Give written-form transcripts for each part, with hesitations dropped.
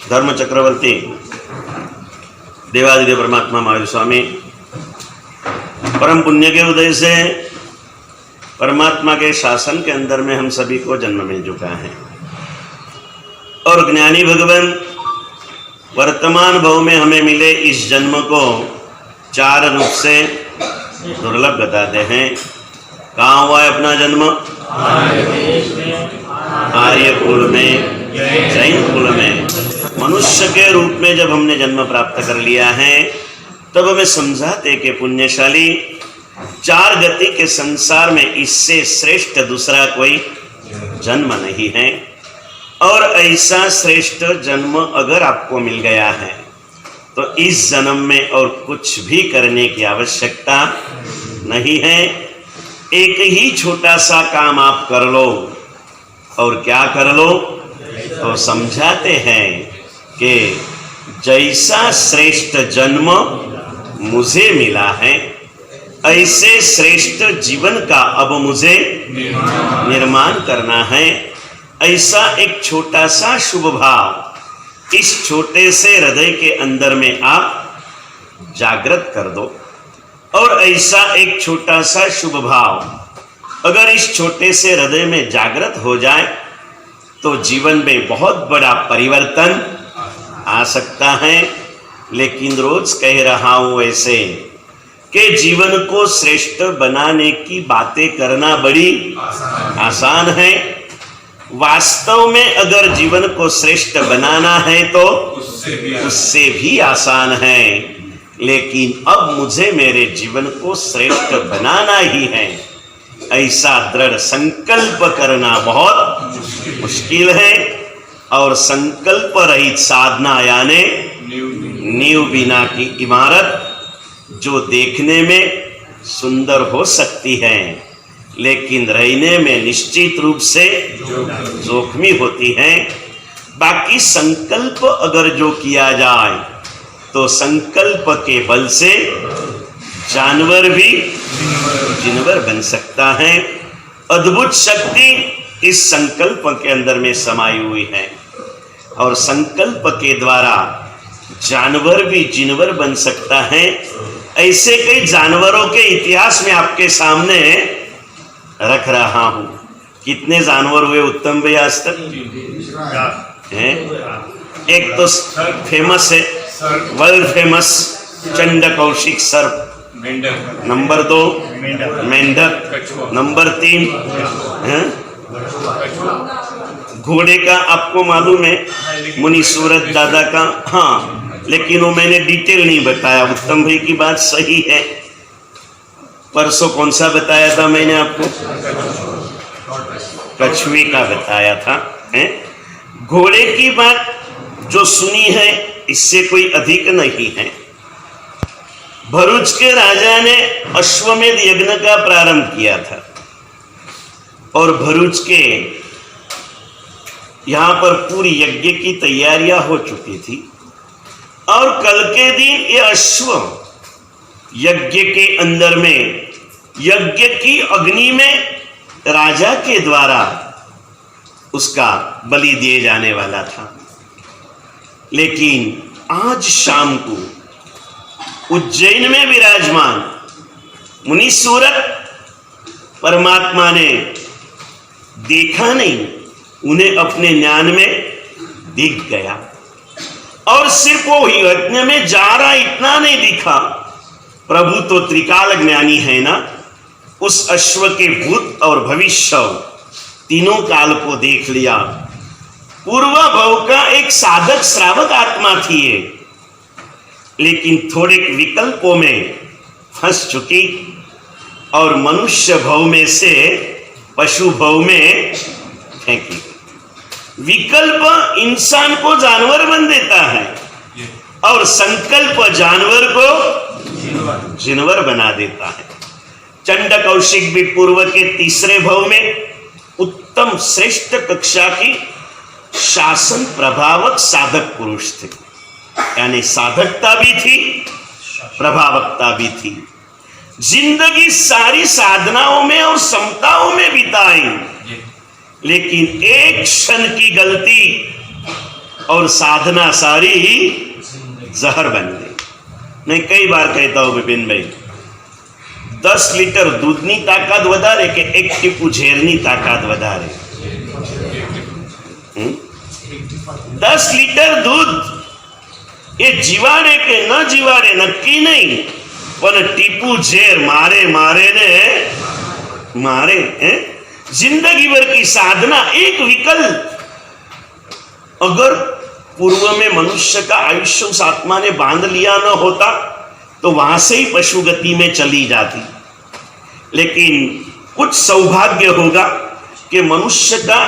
धर्म चक्रवर्ती देवादिदेव परमात्मा महावीर स्वामी परम पुण्य के उदय से परमात्मा के शासन के अंदर में हम सभी को जन्म मिल चुका है और ज्ञानी भगवान वर्तमान भाव में हमें मिले इस जन्म को चार रूप से दुर्लभ बताते हैं। कहाँ हुआ है अपना जन्म? आर्य कुल में, जैन कुल में। मनुष्य के रूप में जब हमने जन्म प्राप्त कर लिया है तब हमें समझाते कि पुण्यशाली चार गति के संसार में इससे श्रेष्ठ दूसरा कोई जन्म नहीं है और ऐसा श्रेष्ठ जन्म अगर आपको मिल गया है तो इस जन्म में और कुछ भी करने की आवश्यकता नहीं है। एक ही छोटा सा काम आप कर लो और क्या कर लो तो समझाते हैं कि जैसा श्रेष्ठ जन्म मुझे मिला है ऐसे श्रेष्ठ जीवन का अब मुझे निर्माण करना है। ऐसा एक छोटा सा शुभ भाव इस छोटे से हृदय के अंदर में आप जागृत कर दो और ऐसा एक छोटा सा शुभ भाव अगर इस छोटे से हृदय में जागृत हो जाए तो जीवन में बहुत बड़ा परिवर्तन आ सकता है। लेकिन रोज कह रहा हूं ऐसे कि जीवन को श्रेष्ठ बनाने की बातें करना बड़ी आसान है। वास्तव में अगर जीवन को श्रेष्ठ बनाना है तो उससे भी आसान है। लेकिन अब मुझे मेरे जीवन को श्रेष्ठ बनाना ही है ऐसा दृढ़ संकल्प करना बहुत मुश्किल है और संकल्प रहित साधना यानी नींव बिना की इमारत जो देखने में सुंदर हो सकती है लेकिन रहने में निश्चित रूप से जोखमी होती है। बाकी संकल्प अगर जो किया जाए तो संकल्प के बल से जानवर भी जिनवर बन सकता है। अद्भुत शक्ति इस संकल्प के अंदर में समाई हुई है और संकल्प के द्वारा जानवर भी जिनवर बन सकता है। ऐसे कई जानवरों के इतिहास में आपके सामने रख रहा हूं। कितने जानवर हुए उत्तम भाई आज तक? एक तो फेमस है, वर्ल्ड फेमस चंड कौशिक सर्प, नंबर 2 मेंढक, नंबर 3 घोड़े का आपको मालूम है मुनि सूरत दादा का। हाँ, लेकिन वो मैंने डिटेल नहीं बताया। उत्तम भाई की बात सही है। परसों कौन सा बताया था मैंने आपको? कछुए का बताया था। घोड़े की बात जो सुनी है इससे कोई अधिक नहीं है। भरूच के राजा ने अश्वमेध यज्ञ का प्रारंभ किया था और भरूच के यहां पर पूरी यज्ञ की तैयारियां हो चुकी थी और कल के दिन ये अश्व यज्ञ के अंदर में यज्ञ की अग्नि में राजा के द्वारा उसका बलि दिए जाने वाला था। लेकिन आज शाम को उज्जैन में विराजमान मुनि सूरत परमात्मा ने देखा नहीं, उन्हें अपने ज्ञान में दिख गया और सिर्फ वो यज्ञ में जा रहा इतना नहीं दिखा। प्रभु तो त्रिकाल ज्ञानी है ना, उस अश्व के भूत और भविष्य तीनों काल को देख लिया। पूर्व भव का एक साधक श्रावक आत्मा थी ये, लेकिन थोड़े विकल्पों में फंस चुकी और मनुष्य भव में से पशु भव में फेंकी। विकल्प इंसान को जानवर बन देता है और संकल्प जानवर को जिनवर बना देता है। चंड कौशिक भी पूर्व के तीसरे भव में उत्तम श्रेष्ठ कक्षा की शासन प्रभावक साधक पुरुष थे, यानी साधकता भी थी, प्रभावकता भी थी। जिंदगी सारी साधनाओं में और समताओं में बिताई, लेकिन एक क्षण की गलती और साधना सारी जहर बन गई। मैं कई बार कहता हूं विपिन भाई, 10 लीटर दूधनी ताकत વધારે કે એક ટીપું ઝેરની તાકાત વધારે? 10 लीटर दूध એ જીવાડે કે ન જીવાડે નક્કી નહીં, પણ ટીપું ઝેર મારે મારે ने मारे। जिंदगी भर की साधना एक विकल्प। अगर पूर्व में मनुष्य का आयुष्य उस आत्मा ने बांध लिया न होता तो वहां से ही पशु गति में चली जाती। लेकिन कुछ सौभाग्य होगा कि मनुष्य का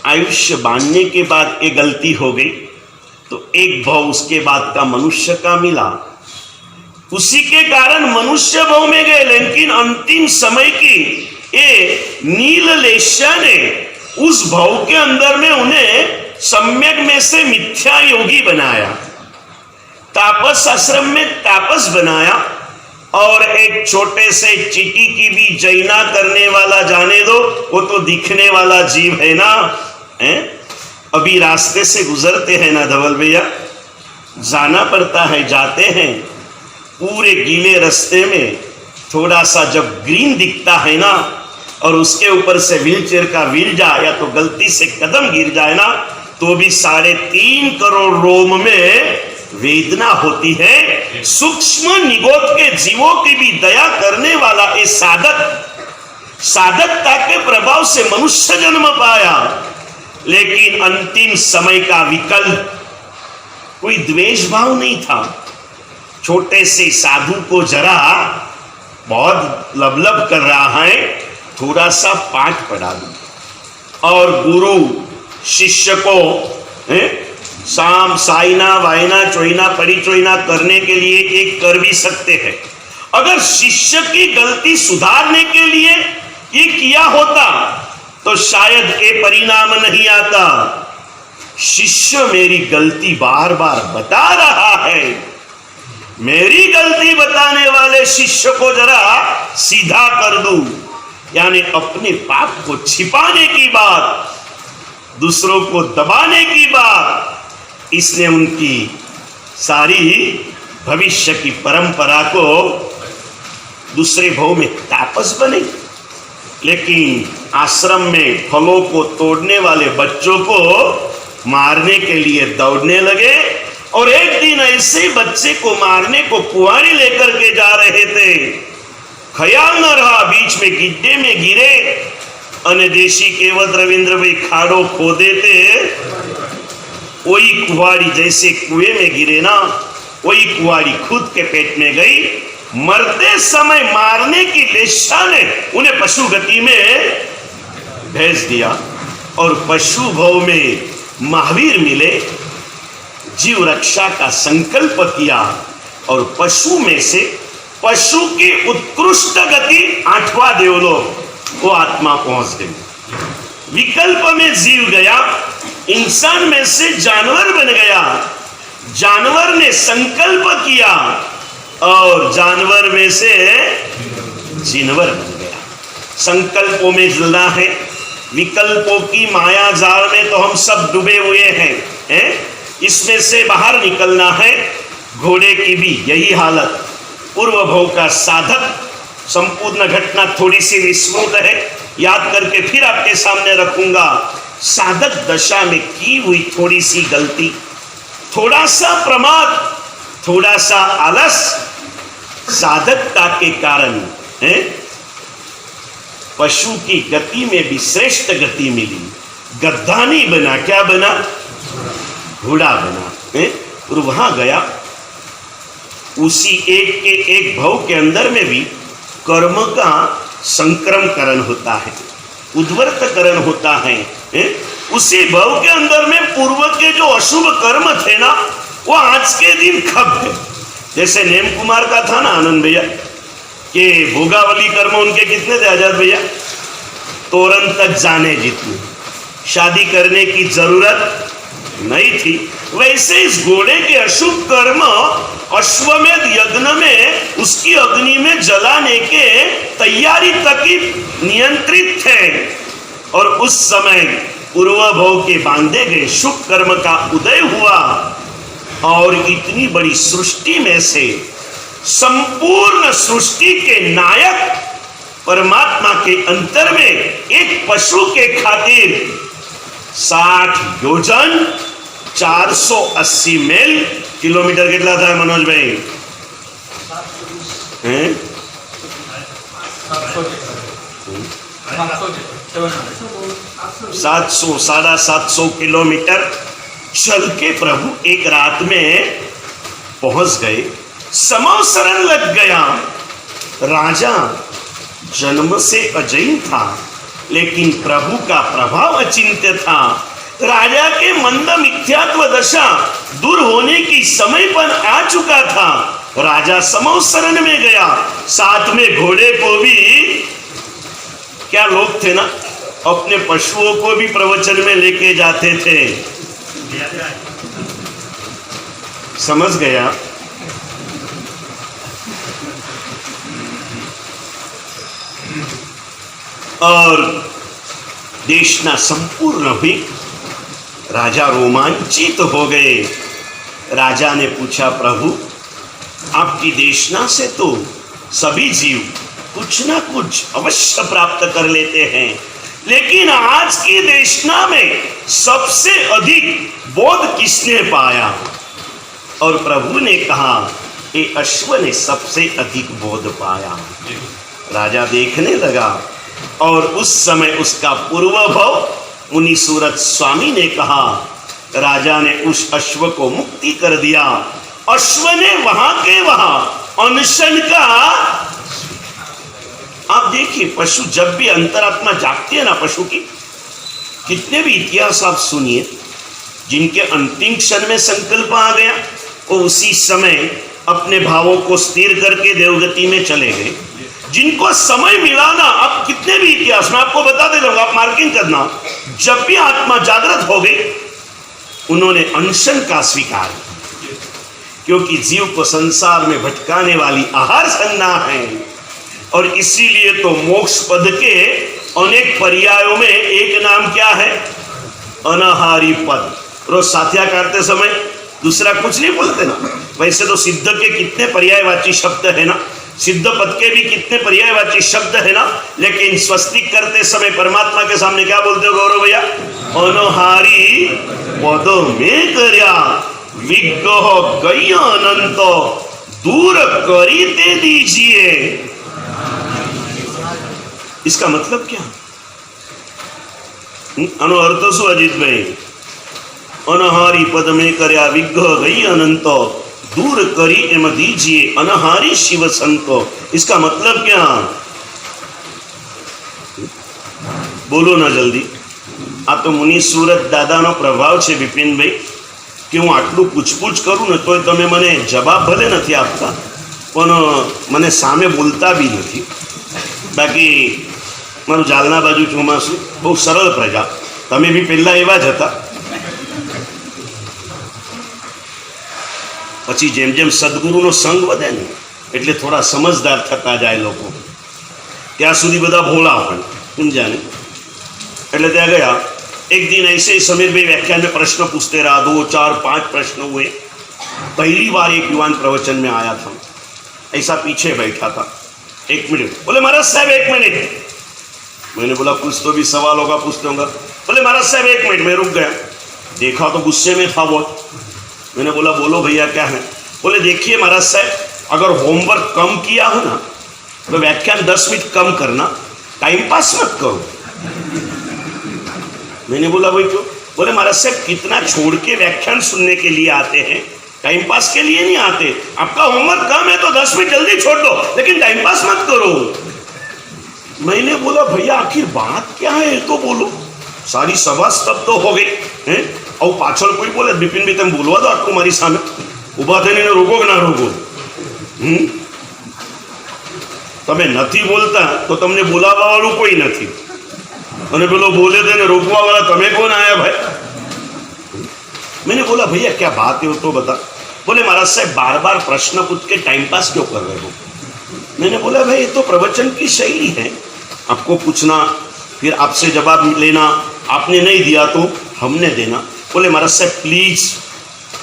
आयुष्य बांधने के बाद एक गलती हो गई तो एक भाव उसके बाद का मनुष्य का मिला, उसी के कारण मनुष्य भाव में गए। लेकिन अंतिम समय की ये नील लेशा ने उस भाव के अंदर में उन्हें सम्यक में से मिथ्या योगी बनाया, तापस आश्रम में तापस बनाया, और एक छोटे से चींटी की भी जैना करने वाला, जाने दो वो तो दिखने वाला जीव है ना, अभी रास्ते से गुजरते हैं ना धवल भैया, जाना पड़ता है, जाते हैं, पूरे गीले रास्ते में थोड़ा सा जब ग्रीन दिखता है ना, और उसके ऊपर से व्हीलचेयर का व्हील जाए या तो गलती से कदम गिर जाए ना, तो भी 3.5 करोड़ रोम में वेदना होती है। सूक्ष्म निगोद के जीवों की भी दया करने वाला ये साधकता के प्रभाव से मनुष्य जन्म पाया। लेकिन अंतिम समय का विकल्प, कोई द्वेष भाव नहीं था। छोटे से साधु को जरा बहुत लबलब कर रहा है, थोड़ा सा पाठ पढ़ा दो। और गुरु शिष्य को साम साइना वाइना चोइना परिचोइना करने के लिए एक कर भी सकते हैं। अगर शिष्य की गलती सुधारने के लिए ये किया होता तो शायद ये परिणाम नहीं आता। शिष्य मेरी गलती बार बार बता रहा है, मेरी गलती बताने वाले शिष्य को जरा सीधा कर दूं, यानी अपने पाप को छिपाने की बात, दूसरों को दबाने की बात। इसने उनकी सारी भविष्य की परंपरा को दूसरे भाव में तापस बने। लेकिन आश्रम में फलों को तोड़ने वाले बच्चों को मारने के लिए दौड़ने लगे, और एक दिन ऐसे बच्चे को मारने को कुंवारी लेकर के जा रहे थे, ख्याल न रहा, बीच में गड्ढे में गिरे, અને દેશી કહેવત રવિન્દ્રભાઈ ખાડો खोदे थे, वही कुंवारी जैसे कुएं में गिरे ना, वही कुंवारी खुद के पेट में गई। मरते समय मारने की लेशा ने उन्हें पशु गति में भेज दिया, और पशु भाव में महावीर मिले, जीव रक्षा का संकल्प किया, और पशु में से पशु की उत्कृष्ट गति 8वां देवलोक वो आत्मा पहुंच गई। विकल्प में जीव गया, इंसान में से जानवर बन गया, जानवर ने संकल्प किया, और जानवर में से जिनवर बन गया। संकल्पों में जलना है, विकल्पों की माया जाल में तो हम सब डूबे हुए हैं, इसमें से बाहर निकलना है। घोड़े की भी यही हालत। पूर्व भव का साधक, संपूर्ण घटना थोड़ी सी विस्मृत है, याद करके फिर आपके सामने रखूंगा। साधक दशा में की हुई थोड़ी सी गलती, थोड़ा सा प्रमाद, थोड़ा सा आलस, साधकता के कारण पशु की गति में भी श्रेष्ठ गति मिली। गद्दा नहीं बना, क्या बना? घोड़ा बना। और वहां गया, उसी एक के एक भाव के अंदर में भी कर्म का संक्रमकरण होता है, उद्वर्तकरण होता है। उसी भाव के अंदर में पूर्व के जो अशुभ कर्म थे ना, वो आज के दिन खप गए। जैसे नेम कुमार का था ना आनंद भैया, कि भोगावली कर्म उनके कितने थे आजाद भैया? तोरण तक जाने जितने, शादी करने की जरूरत नहीं थी। वैसे इस घोड़े के अशुभ कर्म अश्वमेध यज्ञ में उसकी अग्नि में जलाने के तैयारी तक ही नियंत्रित थे। और उस समय पूर्व भव के बांधे गए शुभ कर्म का उदय हुआ और इतनी बड़ी सृष्टि में से संपूर्ण सृष्टि के नायक परमात्मा के अंतर में एक पशु के खातिर 60 योजन 480 मील किलोमीटर कितना था मनोज भाई? 700 750 किलोमीटर चल के प्रभु एक रात में पहुंच गए। समवसरण लग गया। राजा जन्म से अजैन था, लेकिन प्रभु का प्रभाव अचिंत्य था। राजा के मंद मिथ्यात्व दशा दूर होने की समय पर आ चुका था। राजा समवसरण में गया। साथ में घोड़े को भी, क्या लोग थे ना, अपने पशुओं को भी प्रवचन में लेके जाते थे। समझ गया? और देशना संपूर्ण हुई। राजा रोमांचित हो गए। राजा ने पूछा, प्रभु आपकी देशना से तो सभी जीव कुछ ना कुछ अवश्य प्राप्त कर लेते हैं, लेकिन आज की देशना में सबसे अधिक बोध किसने पाया? और प्रभु ने कहा, ये अश्व ने सबसे अधिक बोध पाया। राजा देखने लगा और उस समय उसका पूर्वभव मुनि सूरत स्वामी ने कहा, राजा ने उस अश्व को मुक्ति कर दिया। अश्व ने वहां के वहां अनशन का, आप देखिए पशु जब भी अंतरात्मा जागती है ना पशु की, कितने भी इतिहास आप सुनिए, जिनके अंतिम क्षण में संकल्प आ गया वो उसी समय अपने भावों को स्थिर करके देवगति में चले गए। जिनको समय मिला ना, अब कितने भी इतिहास में आपको बता दे दूंगा, आप मार्किंग करना, जब भी आत्मा जागृत हो गई उन्होंने अनशन का स्वीकार किया, क्योंकि जीव को संसार में भटकाने वाली आहार संज्ञा है। और इसीलिए तो मोक्ष पद के अनेक पर्यायों में एक नाम क्या है? अनाहारी पद। रोज साथिया करते समय दूसरा कुछ नहीं बोलते ना। वैसे तो सिद्ध के कितने पर्यायवाची शब्द है ना, सिद्ध पद के भी कितने पर्यायवाची शब्द है ना, लेकिन स्वस्तिक करते समय परमात्मा के सामने क्या बोलते हो गौरव भैया? अनाहारी पद में करया विग्रह गई अनंत दूर करी दे दीजिए। इसका मतलब क्या? आनो अर्थ शू अजीत भाई? अनहारी पद में कर्या विग्रह गई अनंत दूर करी एम दीजिए अनहारी शिव संतो। इसका मतलब क्या? बोलो ना जल्दी। आ तो मुनि सूरत दादा नो प्रभाव है विपिन भाई कि हूँ आटलू पूछपूछ करूँ ने तो तमे मने जवाब भले नहीं आपता, पण मने सामे बोलता भी नहीं। बाकी मारू जालना बाजू ચોમાસું बहुत सरल प्रजा, तमे भी पहला एवा ज हता। पछी जेम जेम सद्गुरुनो संग वधे ने एटले थोड़ा समझदार थता जाए लोग, त्या सुधी बधा भोला होय, समझा ने। एटले त्या गया। एक दिन ऐसे ही समीर भाई व्याख्यान में प्रश्न पूछते रहा, 2 4 5 प्रश्न हुए। पहली बार एक युवान प्रवचन में आया था, ऐसा पीछे बैठा था। 1 मिनट, बोले महाराज साहब 1 मिनट। मैंने बोला कुछ तो भी सवाल होगा, पूछते होंगे। बोले महाराज साहब 1 मिनट। मैं रुक गया, देखा तो गुस्से में था बहुत। मैंने बोला बोलो भैया क्या है? बोले देखिए महाराज साहब, अगर होमवर्क कम किया हो ना तो व्याख्यान 10 मिनट कम करना, टाइम पास मत करो। मैंने बोला भाई क्यों? बोले महाराज साहब कितना छोड़ के व्याख्यान सुनने के लिए आते हैं, टाइम पास के लिए नहीं आते। आपका होमवर्क कम है तो 10 मिनट जल्दी छोड़ दो, लेकिन टाइम पास मत करो। मैंने बोला भैया आखिर बात क्या है ये तो बोलो। सारी सभा स्तब्ध हो गई हैं। और पाछળ कोई बोले विपिन भाई तम बोलवा दो आटलू मारी सामे, उभा थईने रोको कि ना रोको? तमे नथी बोलता तो तमने बोलावा वाळुं कोई नथी, અને પેલો बोले थे रोकवा वाला तमे कौन आया भाई? मैंने बोला भैया क्या बात है वो तो बता। बोले महाराज साहब बार बार प्रश्न पूछ के टाइम पास क्यों कर रहे हो? मैंने बोला भाई ये तो प्रवचन की शैली है, आपको पूछना फिर आपसे जवाब लेना, आपने नहीं दिया तो हमने देना। बोले महाराज साहब प्लीज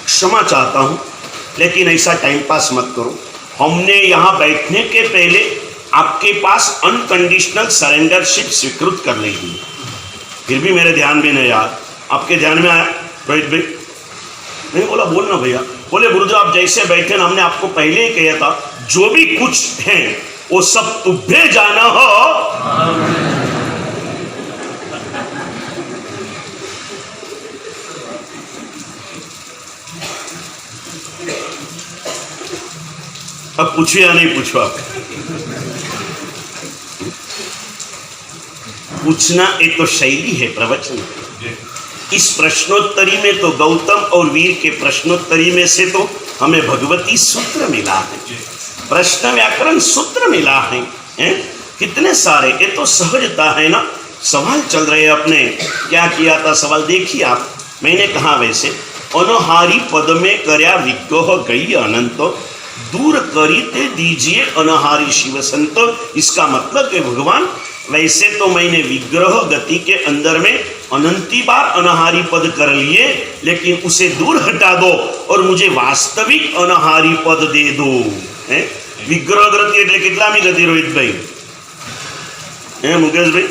क्षमा चाहता हूँ, लेकिन ऐसा टाइम पास मत करो। हमने यहाँ बैठने के पहले आपके पास अनकंडीशनल सरेंडरशिप स्वीकृत कर ली थी, फिर भी मेरे ध्यान में नहीं आया। आपके ध्यान में आया रोहित भाई? नहीं बोला बोलना भैया। बोले गुरुदेव आप जैसे बैठे ना, हमने आपको पहले ही कहा था जो भी कुछ है वो सब तुभे जाना हो। अब पूछो या नहीं पूछो? आप पूछना एक तो शैली है प्रवचन। इस प्रश्नोत्तरी में तो गौतम और वीर के प्रश्नोत्तरी में से तो हमें भगवती सूत्र मिला है, प्रश्न व्याकरण सूत्र मिला है, कितने सारे। ये तो सहजता है ना। सवाल चल रहे हैं अपने, क्या किया था सवाल देखिए आप। मैंने कहा वैसे अनहारी पद में करया विग्रह गई अनंत, दूर करीते दीजिए अनहारी शिव संत। इसका मतलब है भगवान वैसे तो मैंने विग्रह गति के अंदर में अनंती बार अनहारी पद कर लिए, लेकिन उसे दूर हटा दो और मुझे वास्तविक अनहारी पद दे दो। विग्रह गति એટલે કેટલામી ગતિ રોહિતભાઈ? મુકેશભાઈ,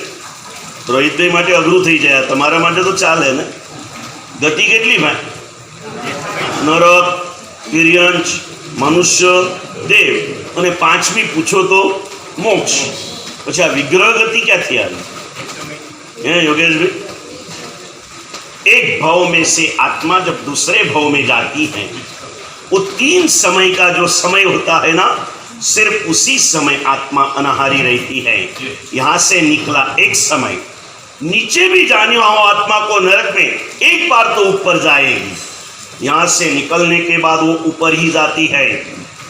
રોહિતભાઈ માટે અઘરું થઈ જાય, તમારા માટે તો ચાલે ને। ગતિ કેટલી ભાઈ? નરક, તિર્યંચ, મનુષ્ય, દેવ અને પાંચમી પૂછો તો મોક્ષ। પછી આ વિગ્રહ ગતિ ક્યાંથી આવી? યોગેશ भाई, एक भाव में से आत्मा जब दूसरे भाव में जाती है, वो 3 समय का जो समय होता है ना, सिर्फ उसी समय आत्मा अनाहारी रहती है। यहां से निकला एक समय, नीचे भी जाने हो आत्मा को नरक में, एक बार तो ऊपर जाएगी, यहां से निकलने के बाद वो ऊपर ही जाती है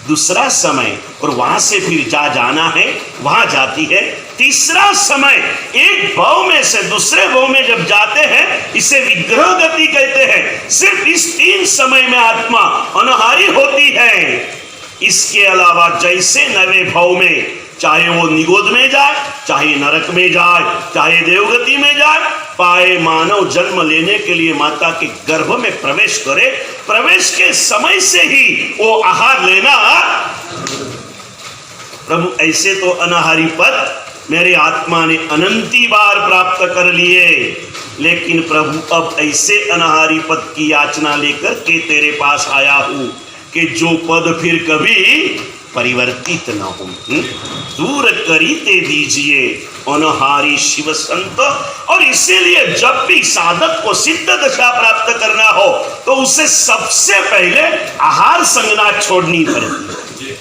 दूसरा समय, और वहां से फिर जाना है वहां जाती है तीसरा समय। एक भाव में से दूसरे भाव में जब जाते हैं इसे विग्रह गति कहते हैं। सिर्फ इस 3 समय में आत्मा अनहारी होती है। इसके अलावा जैसे नवे भाव में, चाहे वो निगोद में जाए, चाहे नरक में जाए, चाहे देवगति में जाए, पाए मानव जन्म लेने के लिए माता के गर्भ में प्रवेश करे, प्रवेश के समय से ही वो आहार लेना। प्रभु ऐसे तो अनाहारी पद मेरे आत्मा ने अनंती बार प्राप्त कर लिए, लेकिन प्रभु अब ऐसे अनाहारी पद की याचना लेकर के तेरे पास आया हूं कि जो पद फिर कभी परिवर्तित न हो। दूर करीते दीजिए अनहारी शिव संत। और इसीलिए जब भी साधक को सिद्ध दशा प्राप्त करना हो तो उसे सबसे पहले आहार संज्ञा छोड़नी पड़ती है।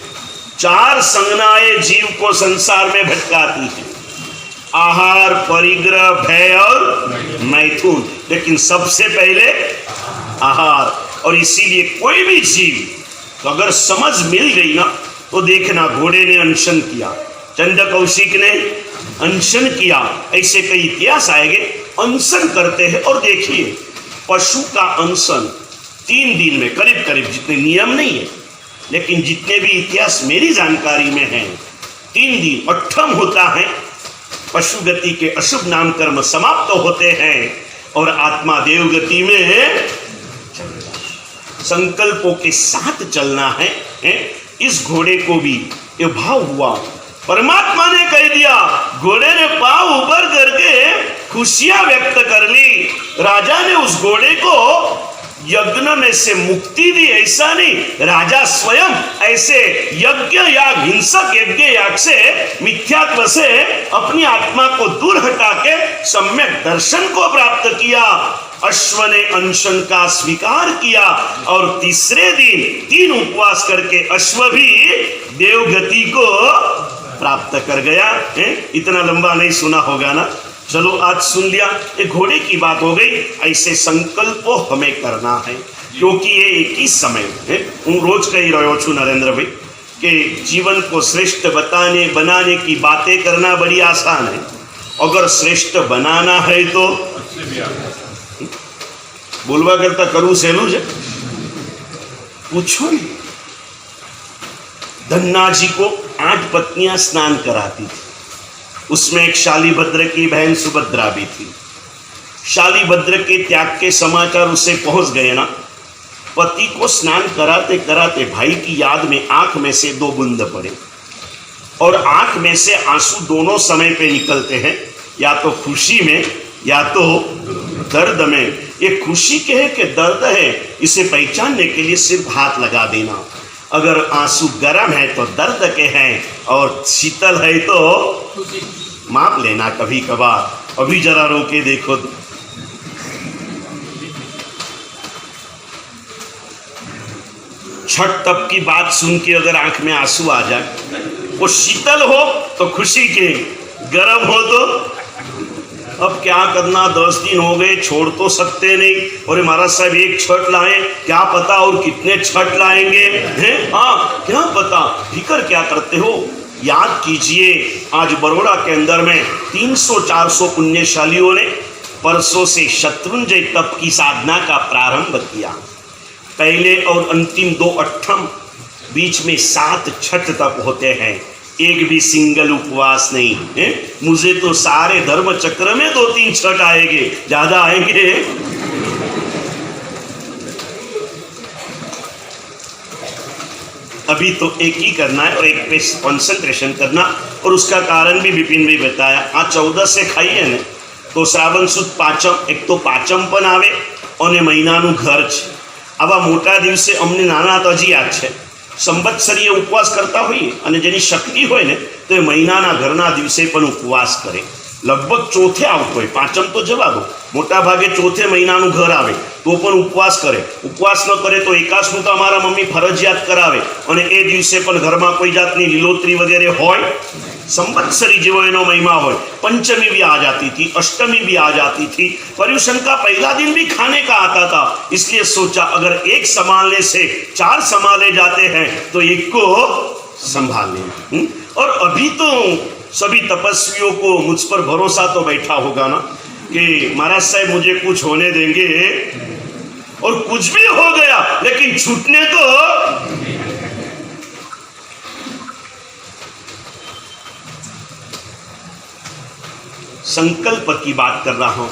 4 संज्ञाएं जीव को संसार में भटकाती है, आहार, परिग्रह, भय और मैथुन, लेकिन सबसे पहले आहार। और इसीलिए कोई भी जीव तो अगर समझ मिल गई ना, तो देखना घोड़े ने अनशन किया, चंद कौशिक ने अनशन किया, ऐसे कई इतिहास आएंगे। अनशन करते हैं और देखिए पशु का अनशन 3 दिन में करीब करीब, जितने नियम नहीं है लेकिन जितने भी इतिहास मेरी जानकारी में है, 3 दिन 8th होता है, पशु गति के अशुभ नाम कर्म समाप्त होते हैं और आत्मा देव गति में संकल्पों के साथ चलना है। इस घोड़े को भी ये भाव हुआ, परमात्मा ने कह दिया, घोड़े ने पांव ऊपर करके खुशियां व्यक्त कर ली। राजा ने उस घोड़े को यज्ञ में से मुक्ति दी, ऐसा नहीं, राजा स्वयं ऐसे यज्ञ याग, हिंसक यज्ञ याग से, मिथ्यात्व से अपनी आत्मा को दूर हटा के सम्यक दर्शन को प्राप्त किया। अश्व ने अनशन का स्वीकार किया और तीसरे दिन 3 उपवास करके अश्व भी देवगति को प्राप्त कर गया। इतना लंबा नहीं सुना होगा ना, चलो आज सुन लिया। ये घोड़े की बात हो गई। ऐसे संकल्प हमें करना है, क्योंकि ये एक ही समय है। रोज कही रहो छु नरेंद्र भाई कि जीवन को श्रेष्ठ बनाने की बातें करना बड़ी आसान है, अगर श्रेष्ठ बनाना है तो बोलवा करता करूं सहेलू है। पूछो नहीं, धन्ना जी को 8 पत्नियां स्नान कराती थी, उसमें एक शालीभद्र की बहन सुभद्रा भी थी। शालीभद्र के त्याग के समाचार उससे पहुंच गए ना, पति को स्नान कराते कराते भाई की याद में आंख में से 2 बूंद पड़े और आंख में से आंसू दोनों समय पे निकलते हैं, या तो खुशी में या तो दर्द में। ये खुशी के है कि दर्द है, इसे पहचानने के लिए सिर्फ हाथ लगा देना। अगर आंसू गर्म है तो दर्द के हैं और शीतल है तो माप लेना कभी कभार। अभी जरा रोके देखो, छठ तप की बात सुन के अगर आंख में आंसू आ जाए, वो शीतल हो तो खुशी के, गर्म हो तो अब क्या करना, 10 दिन हो गए, छोड़ तो सकते नहीं। और महाराज साहब एक छठ लाए, क्या पता और कितने छठ लाएंगे हैं? हाँ क्या पता, फिक्र क्या करते हो। याद कीजिए, आज बड़ौदा के अंदर में 300-400 पुण्यशालियों ने परसों से शत्रुंजय तप की साधना का प्रारंभ किया। पहले और अंतिम 2 अट्ठम, बीच में 7 छठ तप होते हैं, एक भी सिंगल उपवास नहीं है। मुझे तो सारे धर्म चक्र में 2-3 छठ आएंगे, ज्यादा आएंगे। अभी तो एक ही करना है और एक पे कंसंट्रेशन करना। और उसका कारण भी विपिन भाई बताया। आज 14 से खाइए ने तो श्रावण सुद पाचम, एक तो पाचम पण आवे और महीनाનું घर છે। આવા મોટા દિવસે અમને નાના તો હજી યાદ છે, સંવત્સરીય ઉપવાસ કરતા હોઈએ અને જેની શક્તિ હોય ને તો એ મહિનાના ઘરના દિવસે પણ ઉપવાસ કરે। લગભગ ચોથે આવતો હોય, પાંચમ તો જવા દો, મોટા ભાગે ચોથે મહિનાનું ઘર આવે તો પણ ઉપવાસ કરે। ઉપવાસ ન કરે તો એકાદશનું તો અમારા મમ્મી ફરજિયાત કરાવે અને એ દિવસે પણ ઘરમાં કોઈ જાતની લીલોતરી વગેરે હોય। संवत्सरी जीवो एनो महिमा हो। पंचमी भी आ जाती थी, अष्टमी भी आ जाती थी, पर्युषण का पहला दिन भी खाने का आता था। इसलिए सोचा अगर एक संभालने से 4 संभाले जाते हैं तो एक को संभालने। और अभी तो सभी तपस्वियों को मुझ पर भरोसा तो बैठा होगा ना कि महाराज साहब मुझे कुछ होने देंगे, और कुछ भी हो गया लेकिन छूटने तो। संकल्प की बात कर रहा हूं,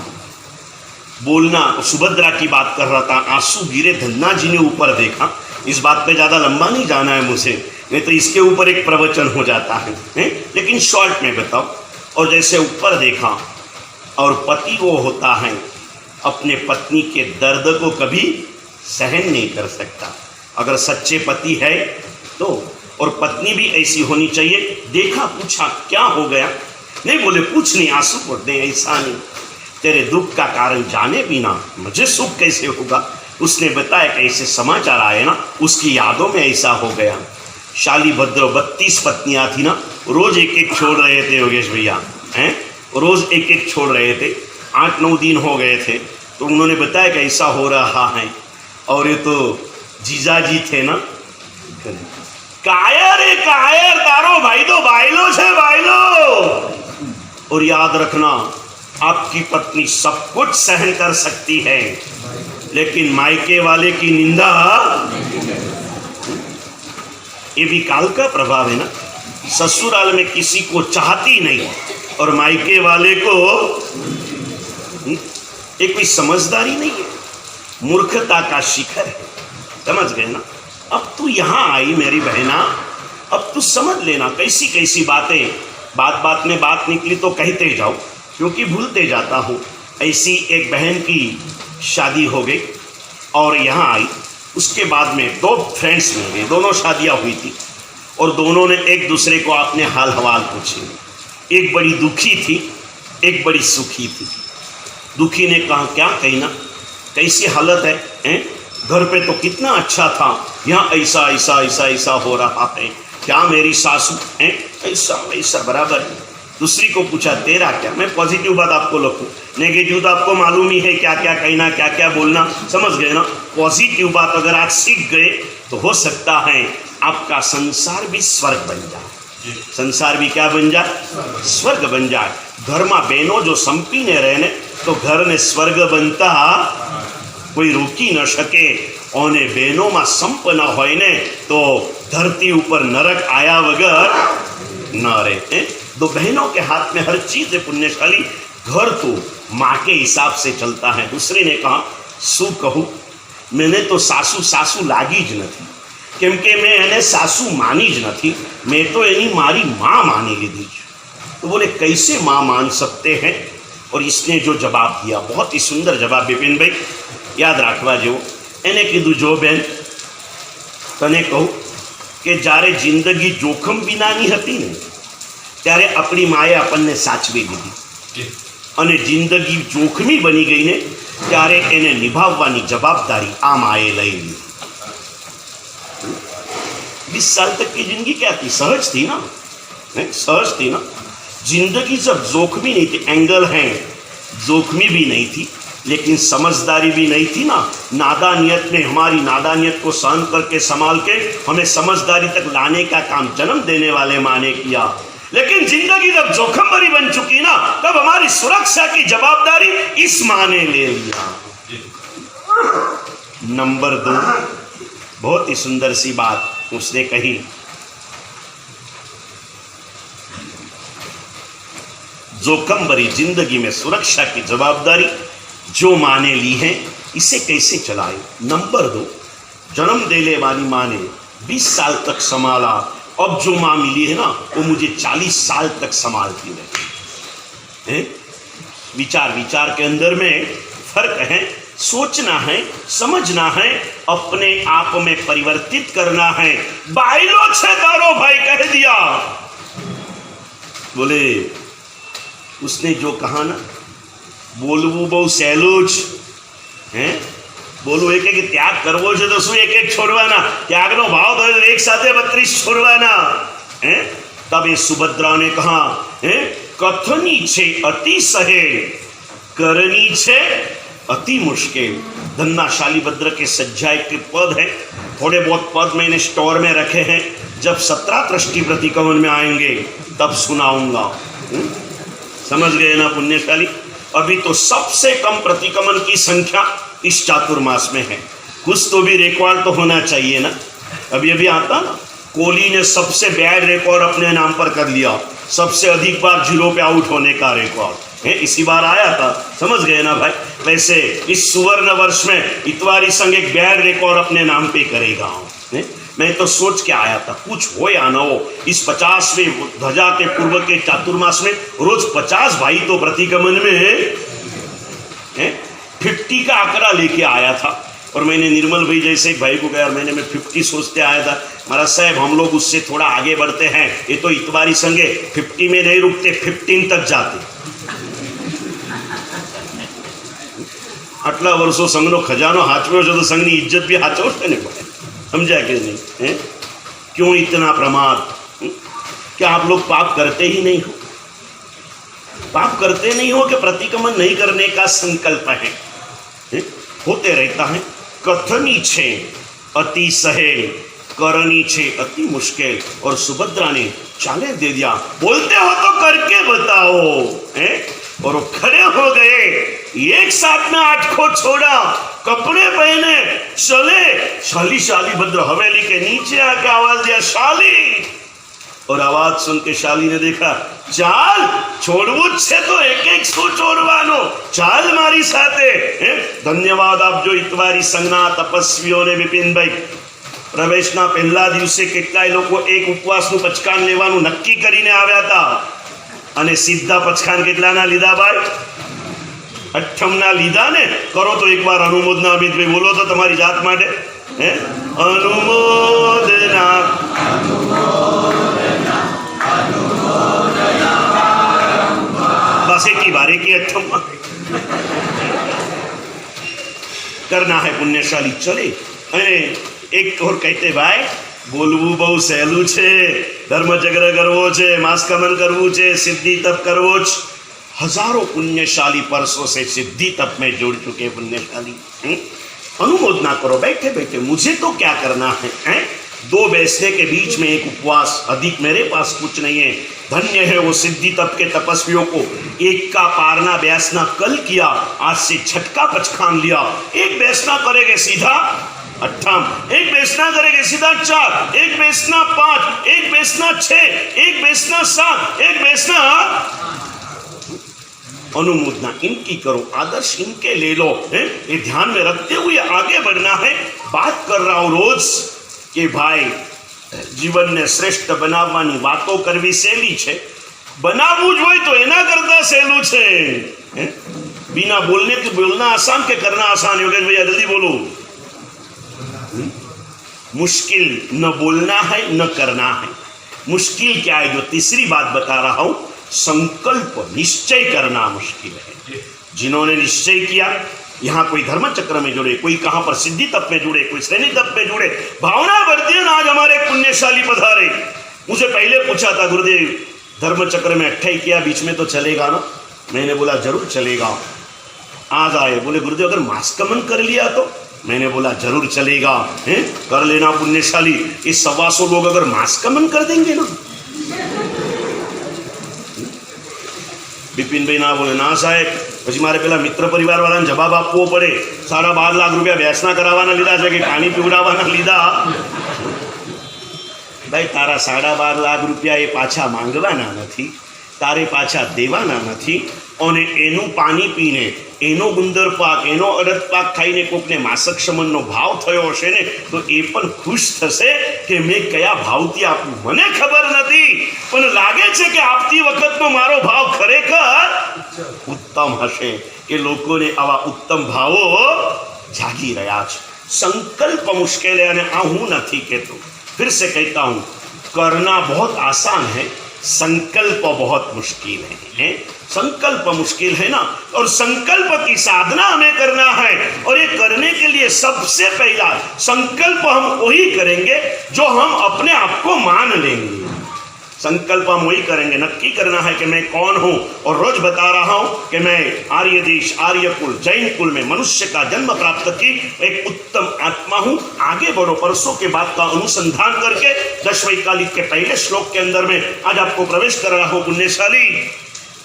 बोलना, सुभद्रा की बात कर रहा था, आंसू गिरे, धन्ना जी ने ऊपर देखा। इस बात पे ज़्यादा लंबा नहीं जाना है मुझे, नहीं तो इसके ऊपर एक प्रवचन हो जाता है, लेकिन शॉर्ट में बताओ। और जैसे ऊपर देखा, और पति वो होता है अपने पत्नी के दर्द को कभी सहन नहीं कर सकता, अगर सच्चे पति है तो। और पत्नी भी ऐसी होनी चाहिए। देखा, पूछा क्या हो गया, नहीं बोले कुछ नहीं, आंसू पड़ते, ऐसा नहीं, तेरे दुख का कारण जाने बिना मुझे सुख कैसे होगा। उसने बताया कि ऐसे समाचार आए ना, उसकी यादों में ऐसा हो गया। शालीभद्र 32 पत्नियां थी ना, रोज एक एक छोड़ रहे थे योगेश भैया, हैं, रोज एक एक छोड़ रहे थे। 8-9 दिन हो गए थे तो उन्होंने बताया कि ऐसा हो रहा है। और ये तो जीजाजी थे ना, कायर है कायर, तारो भाई दो बाइलो छे बाइलो। और याद रखना, आपकी पत्नी सब कुछ सहन कर सकती है, लेकिन मायके वाले की निंदा, ये भी काल का प्रभाव है ना। ससुराल में किसी को चाहती नहीं और मायके वाले को, ये कोई समझदारी नहीं है, मूर्खता का शिखर है। समझ गए ना। अब तू यहाँ आई मेरी बहना, अब तू समझ लेना कैसी कैसी बातें, बात बात में बात निकली तो कहते जाओ, क्योंकि भूलते जाता हूँ। ऐसी एक बहन की शादी हो गई और यहाँ आई, उसके बाद में 2 फ्रेंड्स मिल गए, दोनों शादियाँ हुई थी और दोनों ने एक दूसरे को अपने हाल हवाल पूछे। एक बड़ी दुखी थी, एक बड़ी सुखी थी। दुखी ने कहा क्या कहना, कैसी हालत है, घर पे तो कितना अच्छा था, यहाँ ऐसा ऐसा ऐसा ऐसा हो रहा है, क्या मेरी सासू है ऐसा ऐसा बराबर है। दूसरी को पूछा तेरा क्या, मैं पॉजिटिव बात आपको लिखूं, नेगेटिव तो आपको मालूम ही है, क्या क्या कहना क्या क्या बोलना, समझ गए ना। पॉजिटिव बात अगर आज सीख गए तो हो सकता है आपका संसार भी स्वर्ग बन जाए। संसार भी क्या बन जाए, स्वर्ग बन जाए। घर में बहनों जो संपीने रहे ने तो घर ने स्वर्ग बनता कोई रोकी न सके। और बहनों में संप न होय ने तो धरती ऊपर नरक आया वगर न रहे। 2 बहनों के हाथ में हर चीज है पुण्यशाली। घर तो माँ के हिसाब से चलता है। दूसरे ने कहा શું કહું, मैंने तो સાસુ સાસુ લાગી જ નથી, કેમ કે મેં એને સાસુ માની જ નથી, मैं तो એની મારી माँ मानी લીધી છે। तो बोले कैसे माँ मान सकते हैं? और इसने जो जवाब दिया बहुत ही सुंदर जवाब विपिन भाई याद रखवा जो। એને કીધું જો બેન તને કહું કે જ્યારે જિંદગી જોખમ વિનાની હતી ને ત્યારે આપણી માએ આપણને સાચવી લીધી, અને જિંદગી જોખમી બની ગઈ ને ત્યારે એને નિભાવવાની જવાબદારી આ માએ લઈ લીધી। 20 साल तक की जिंदगी क्या थी? सहज थी ना, सहज थी ना। जिंदगी जब जोखमी नहीं थी, एंगल है जोखमी भी नहीं थी लेकिन समझदारी भी नहीं थी ना। नादानियत में हमारी नादानियत को सहन करके संभाल के हमें समझदारी तक लाने का काम जन्म देने वाले माँ ने किया। लेकिन जिंदगी जब जोखम भरी बन चुकी ना तब हमारी सुरक्षा की जवाबदारी इस माँ ने ले लिया। नंबर 2, बहुत ही सुंदर सी बात उसने कही, जोखम भरी जिंदगी में सुरक्षा की जवाबदारी जो माँ ने ली है इसे कैसे चलाए। नंबर 2, जन्म देने वाली माँ ने 20 साल तक संभाला, अब जो माँ मिली है ना वो मुझे 40 साल तक संभालती रही। विचार विचार के अंदर में फर्क है, सोचना है, समझना है, अपने आप में परिवर्तित करना है। बाइलो छे तारो भाई कह दिया। बोले उसने जो कहा ना, बोलवू बहु सहेલું है, बोलू एक एक त्याग करवो છે तो શું एक एक छोड़वाना, त्यागનો भाव तो एक साथे 32 छोड़वाना है। तब ये सुभद्रा ने कहा है कथनी छे अति सहेल, करनी छे अति मुश्किल। धन्ना शालीभद्र के सज्जाए के पद हैं, थोड़े बहुत पद मैंने स्टोर में रखे हैं, जब 17 पृष्टि प्रतिक्रमण में आएंगे तब सुनाऊंगा। समझ गए ना पुण्यशाली? अभी तो सबसे कम प्रतिक्रमण की संख्या इस चातुर्मास में है, कुछ तो भी रिकॉर्ड तो होना चाहिए ना। अभी अभी आता ना, कोहली ने सबसे बैड रिकॉर्ड अपने नाम पर कर लिया, सबसे अधिक बार 0 पे आउट होने का रिकॉर्ड है, इसी बार आया था। समझ गए ना भाई? वैसे इस सुवर्ण वर्ष में इतवारी संघ एक बैड रिकॉर्ड अपने नाम पे करेगा। मैं तो सोच के आया था कुछ हो या ना हो, इस 50वें ध्वजा के पूर्व के चातुर्मास में रोज 50 भाई तो प्रतिक्रमण में 50 का आंकड़ा लेके आया था। और मैंने निर्मल भाई जैसे एक भाई को कहा, मैंने मैं 50 सोचते आया था, महाराज साहब हम लोग उससे थोड़ा आगे बढ़ते हैं, ये तो इतवारी संघे 50 में नहीं रुकते, 15 तक जाते। आटला वर्षो संघનો खजानो हाचव्यो છે तो संघની इज्जत भी हाचवो છે ने, समझा कि नहीं? क्यों इतना प्रमाद? क्या आप लोग पाप करते ही नहीं हो? पाप करते नहीं हो कि प्रतिक्रमण नहीं करने का संकल्प है? होते रहता है। कथनी छे अति सहेल, करनी छे अति मुश्किल। और सुभद्रा ने चाले दे दिया, बोलते हो तो करके बताओ हैं? और वो खड़े हो गए, एक साथ में 8 को छोड़ा, कपड़े पहने चले। शालीभद्र हवेली के नीचे आके आवाज दिया शाली, और आवाज सुन के शाली ने देखा, चाल छोड़વું જ છે તો એક શું છોડવાનો, ચાલ મારી સાથે। ધન્યવાદ આપજો ઇતવારી સંઘના તપસ્વીઓને વિપિનભાઈ। પ્રવેશના પહેલા દિવસે કેટલાય લોકો એક ઉપવાસનું પચકાન લેવાનું નક્કી કરીને આવ્યા હતા, અને સીધા પચકાન કેટલાના લીધા ભાઈ? 8મના લીધા ને। કરો તો એકવાર અનુમોદના અમિતભાઈ, બોલો તો તમારી જાત માટે હે અનુમોદના। बस एक ही बार, एक ही 8 करना है पुण्यशाली। चले एक और कहते भाई बोलवू बहु सहेલું છે, धर्म जग्र करवो છે, मास्कमन करवू છે, सिद्धि तप करवो छ। हजारों पुण्यशाली परसों से सिद्धि तप में जुड़ चुके पुण्यशाली। अनुमोदना करो बैठे बैठे, मुझे तो क्या करना है? 2 बैसने के बीच में एक उपवास, अधिक मेरे पास कुछ नहीं है। धन्य है वो सिद्धि तप के तपस्वियों को, एक का पारना बैसना कल किया, आज से 6 का पचखान लिया। एक बैसना करेंगे सीधा 8, एक बैसना करेंगे सीधा 4, एक बैसना 5, एक बैसना 6, एक बैसना 7, एक बैसना अनुमोदना इनकी करो, आदर्श इनके ले लो, ये ध्यान में रखते हुए आगे बढ़ना है। बात कर रहा हूँ रोज कि भाई जीवन ने श्रेष्ठ बनावવાની વાતો કરવી સહેલી છે, બનાવવું જ હોય તો એના કરતા સહેલું છે। बिना बोलने के बोलना आसान के करना आसान है। योगेश भैया जल्दी बोलो। मुश्किल न बोलना है न करना है। मुश्किल क्या है? जो तीसरी बात बता रहा हूं, संकल्प निश्चय करना मुश्किल है। जिन्होंने निश्चय किया, यहाँ कोई धर्म चक्र में जुड़े, कोई कहाँ पर सिद्धि तप में जुड़े, कोई श्रेणी तप में जुड़े, भावना बढ़ती है ना। आज हमारे पुण्यशाली पधारे, मुझे पहले पूछा था गुरुदेव धर्म चक्र में 28 किया, बीच में तो चलेगा ना? मैंने बोला जरूर चलेगा। आज आए, बोले गुरुदेव अगर मास्कमन कर लिया तो? मैंने बोला जरूर चलेगा, हैं कर लेना पुण्यशाली। ये 125 लोग अगर मास्कमन कर देंगे ना, बिपिन भाई ना बोले ना साहेब પછી મારે પેલા મિત્ર પરિવારવાળાને જવાબ આપવો પડે, 12.5 લાખ રૂપિયા બેસના કરાવવાના લીધા છે કે પાણી પીવડાવવાના લીધા? ભાઈ તારા 12.5 લાખ રૂપિયા એ પાછા માંગવાના નથી, તારે પાછા દેવાના નથી। અને એનું પાણી પીને, એનો ગુંદર પાક, એનો અડદ પાક ખાઈને કોકને માસક શમનનો ભાવ થયો હશે ને, તો એ પણ ખુશ થશે કે મેં કયા ભાવથી આપ્યું મને ખબર નથી, પણ લાગે છે કે આપતી વખતનો મારો ભાવ ખરેખર ઉત્તમ હશે। કે લોકોને આવા ઉત્તમ ભાવો જાગી રહ્યા છે। સંકલ્પ મુશ્કેલ है, અને આ હું નથી કહેતો, फिर से कहता हूँ, करना बहुत आसान है, संकल्प बहुत मुश्किल है। संकल्प मुश्किल है ना, और संकल्प की साधना हमें करना है। और ये करने के लिए सबसे पहला संकल्प हम वही करेंगे जो हम अपने आप को मान लेंगे। संकल्प हम वही करेंगे, नक्की करना है कि मैं कौन हूँ। और रोज बता रहा हूँ कि मैं आर्य देश, आर्य कुल, जैन कुल में मनुष्य का जन्म प्राप्त की एक उत्तम आत्मा हूँ। आगे बढ़ो, परसों के बाद का अनुसंधान करके 10 वैकालिक के पहले श्लोक के अंदर में आज आपको प्रवेश कर रहा हूँ। पुण्यशाली,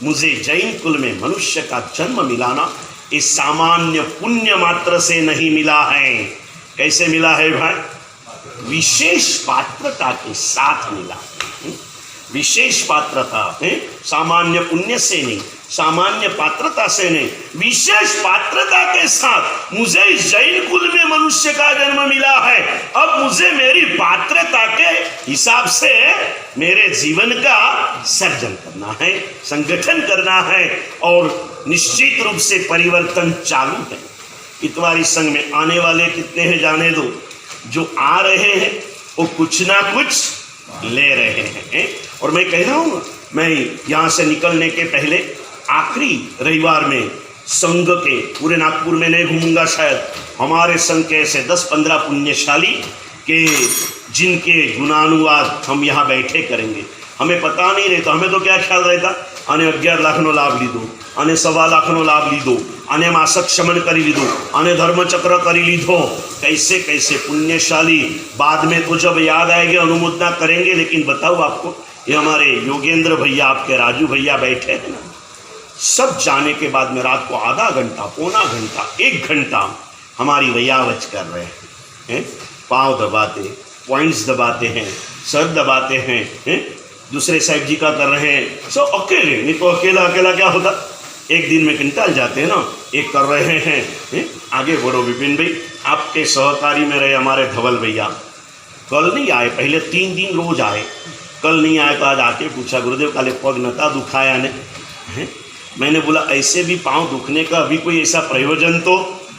मुझे जैन कुल में मनुष्य का जन्म मिलाना ये सामान्य पुण्य मात्र से नहीं मिला है। कैसे मिला है भाई? विशेष पात्रता के साथ मिला। विशेष पात्रता है, सामान्य पुण्य से नहीं, सामान्य पात्रता से नहीं, विशेष पात्रता के साथ मुझे जैन कुल में मनुष्य का जन्म मिला है। अब मुझे मेरी पात्रता के हिसाब से मेरे जीवन का सर्जन करना है, संगठन करना है, और निश्चित रूप से परिवर्तन चालू है। इतवारी संघ में आने वाले कितने हैं जाने दो, जो आ रहे हैं वो कुछ ना कुछ ले रहे हैं। और मैं कह रहा हूँ, मैं यहाँ से निकलने के पहले आखिरी रविवार में संघ के पूरे नागपुर में नहीं घूमूंगा, शायद हमारे संघ के ऐसे 10-15 पुण्यशाली के जिनके गुणानुवाद हम यहाँ बैठे करेंगे। हमें पता नहीं रहता, हमें तो क्या ख्याल रहता, आने 11 लाखનો લાભ લીધો, आने 1.25 લાખનો લાભ લીધો, आने मासक शमन करी लीधो, आने धर्मचक्र करी लीधो। कैसे कैसे पुण्यशाली बाद में तो जब याद आएंगे अनुमोदना करेंगे। लेकिन बताओ आपको, ये हमारे योगेंद्र भैया, आपके राजू भैया बैठे हैं ना, सब जाने के बाद में रात को आधा घंटा, पौना घंटा, 1 घंटा हमारी वयावच कर रहे हैं। पाँव दबाते, पॉइंट्स दबाते हैं, सर दबाते हैं, दूसरे साहिब जी का कर रहे हैं, सब अकेले। नहीं तो अकेला अकेला क्या होता, एक दिन में कंटाल जाते हैं ना। एक कर रहे हैं। आगे बढ़ो विपिन भाई, आपके सहकारी में रहे हमारे धवल भैया, कल नहीं आए, पहले 3 दिन रोज आए, कल नहीं आए तो आज आके पूछा गुरुदेव काले पग नता दुखाया ने? मैंने बोला ऐसे भी पाँव दुखने का अभी कोई ऐसा प्रयोजन तो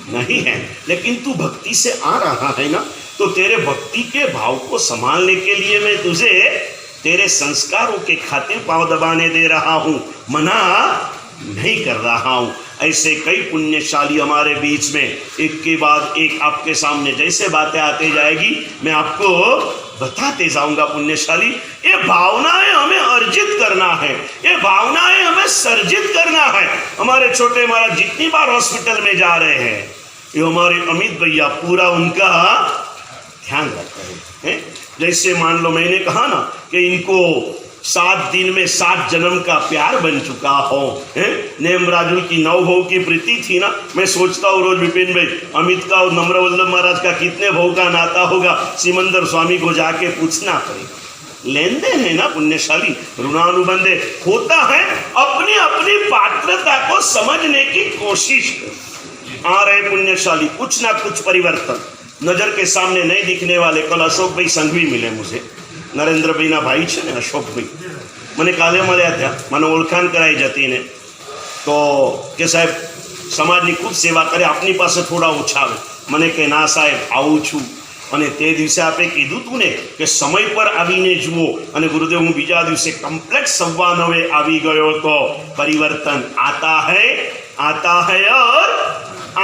नहीं है, लेकिन तू भक्ति से आ रहा है ना, तो तेरे भक्ति के भाव को संभालने के लिए मैं तुझे तेरे संस्कारों के खातिर पाँव दबाने दे रहा हूँ, मना नहीं कर रहा हूँ। ऐसे कई पुण्यशाली हमारे बीच में एक के बाद एक आपके सामने जैसे बातें आते जाएगी मैं आपको बताते जाऊंगा। पुण्यशाली, ये भावनाएं हमें अर्जित करना है, ये भावनाएं हमें सर्जित करना है। हमारे छोटे महाराज जितनी बार हॉस्पिटल में जा रहे हैं, ये हमारे अमित भैया पूरा उनका ध्यान रख रहे हैं। जैसे मान लो मैंने कहा ना कि इनको 7 दिन में 7 जन्म का प्यार बन चुका हो। नेम राजू की 9 भाव की प्रीति थी ना। मैं सोचता हूँ रोज विपिन भाई, अमित का और नम्रवल्लभ महाराज का कितने भाव का नाता होगा, सिमंदर स्वामी को जाके पूछना पड़ेगा। लेन देन है ना पुण्यशाली, ऋणानुबंधे होता है, अपनी अपनी बात पात्रता को समझने की कोशिश करो। आ रहे पुण्यशाली, कुछ ना कुछ परिवर्तन नजर के सामने नहीं दिखने वाले। कल अशोक भाई संघवी मिले मुझे, नरेंद्र भाई ना भाई छे ने अशोक भाई, મને કાલે મળ્યા હતા, મને ઓળખાણ કરાઈ જતી ને તો કે સાહેબ સમાજની ખૂબ સેવા કરે, આપની પાસે થોડા ઓછા આવે। મને કે ના સાહેબ આવું છું, અને તે દિવસે આપે કીધું તું ને કે સમય પર આવીને જુઓ, અને ગુરુદેવ હું બીજા દિવસે કમ્પ્લેટ 9:15 આવી ગયો તો પરિवर्तन आता है और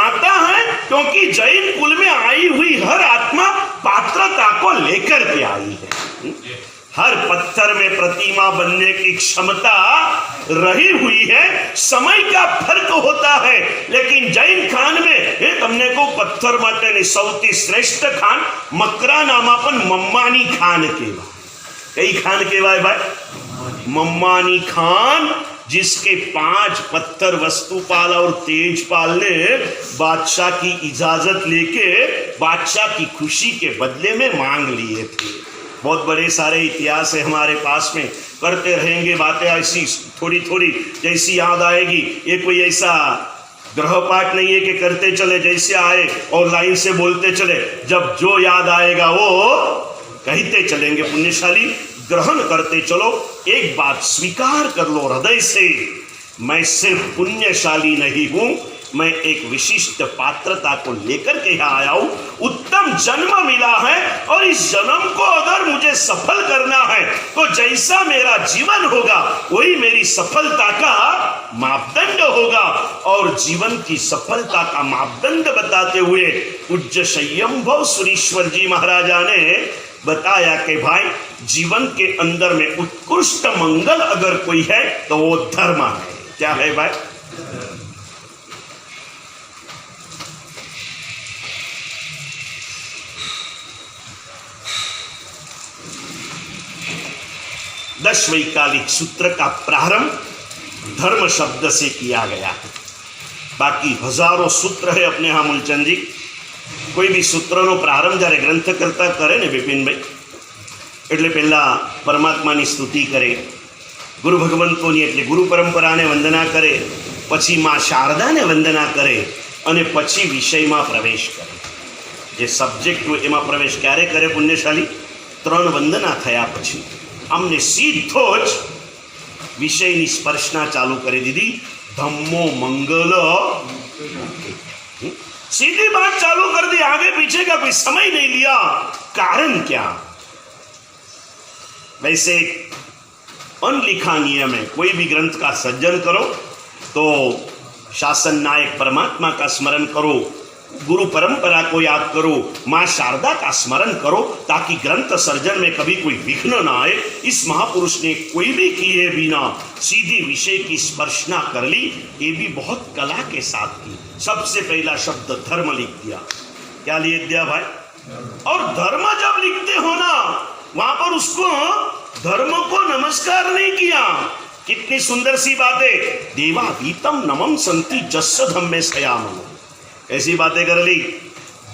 आता है, क्योंकि जैन कुल में आई हुई हर आत्मा पात्रता को लेकर के आई है। हर पत्थर में प्रतिमा बनने की क्षमता रही हुई है। समय का फर्क होता है, लेकिन जैन खान में तमने को पत्थर माटे सौथी श्रेष्ठ खान मकरा नामा पण मम्मानी खान केवाय। कई खान केवाय भाई? मम्मानी खान, जिसके 5 पत्थर वस्तुपाल और तेजपाल ने बादशाह की इजाजत लेके बादशाह की खुशी के बदले में मांग लिए थे। बहुत बड़े सारे इतिहास है हमारे पास में, करते रहेंगे बातें ऐसी थोड़ी थोड़ी जैसी याद आएगी। ये कोई ऐसा ग्रहपाठ नहीं है कि करते चले जैसे आए और लाइन से बोलते चले, जब जो याद आएगा वो कहते चलेंगे। पुण्यशाली ग्रहण करते चलो, एक बात स्वीकार कर लो हृदय से, मैं सिर्फ पुण्यशाली नहीं हूं, मैं एक विशिष्ट पात्रता को लेकर के यहाँ आया हूं। उत्तम जन्म मिला है और इस जन्म को अगर मुझे सफल करना है तो जैसा मेरा जीवन होगा वही मेरी सफलता का मापदंड होगा। और जीवन की सफलता का मापदंड बताते हुए पूज्य संयमभव सुरीश्वर जी महाराजा ने बताया कि भाई जीवन के अंदर में उत्कृष्ट मंगल अगर कोई है तो वो धर्म है। क्या है भाई? दश वैकालिक सूत्र का प्रारंभ धर्म शब्द से किया गया है। बाकी हजारों सूत्र है अपने यहाँ मूलचंद जी। कोई भी सूत्रનો પ્રારંભ જ્યારે ગ્રંથકર્તા કરે ને બિપિનભાઈ, એટલે પહેલાં પરમાત્માની સ્તુતિ કરે, ગુરુ ભગવંતોની એટલે ગુરુ પરંપરાને વંદના કરે, પછી માં શારદાને વંદના કરે અને પછી વિષયમાં પ્રવેશ કરે। જે સબ્જેક્ટ હોય એમાં પ્રવેશ ક્યારે કરે પુણ્યશાલી? 3 વંદના થયા પછી અમને સીધો જ વિષયની સ્પર્શના ચાલુ કરી દીધી। ધમ્મો મંગલ, सीधी बात चालू कर दी, आगे पीछे का कोई समय नहीं लिया। कारण क्या? वैसे अनलिखा नियम है, कोई भी ग्रंथ का सृजन करो तो शासन नायक परमात्मा का स्मरण करो, गुरु परंपरा को याद करो, माँ शारदा का स्मरण करो, ताकि ग्रंथ सर्जन में कभी कोई विघ्न ना आए। इस महापुरुष ने कोई भी किए बिना सीधी विषय की स्पर्शना कर ली, ये भी बहुत कला के साथ की। सबसे पहला शब्द धर्म लिख दिया। क्या लिख दिया भाई? और धर्म जब लिखते हो ना, वहां पर उसको धर्म को नमस्कार नहीं किया। कितनी सुंदर सी बात है। देवा वीतम नमम संति जस्स धम्मे सयामन, ऐसी बातें कर ली।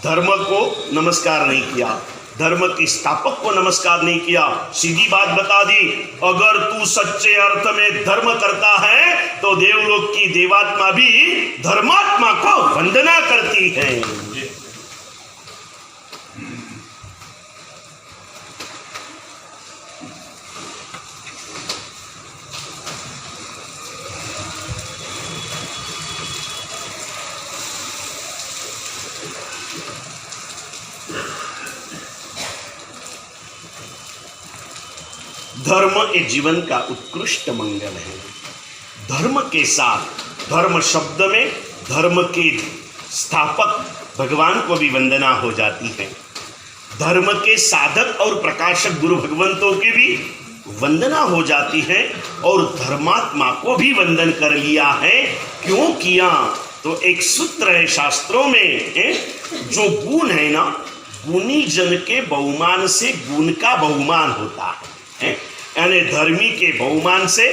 धर्म को नमस्कार नहीं किया, धर्म के स्थापक को नमस्कार नहीं किया, सीधी बात बता दी। अगर तू सच्चे अर्थ में धर्म करता है तो देवलोक की देवात्मा भी धर्मात्मा को वंदना करती है। धर्म ये जीवन का उत्कृष्ट मंगल है। धर्म के साथ, धर्म शब्द में धर्म के स्थापक भगवान को भी वंदना हो जाती है। धर्म के साधक और प्रकाशक गुरु भगवंतों की भी वंदना हो जाती है। और धर्मात्मा को भी वंदन कर लिया है। क्यों किया? तो एक सूत्र है शास्त्रों में, जो गुण है ना, गुणी जन के बहुमान से गुण का बहुमान होता है। यानी धर्मी के बहुमान से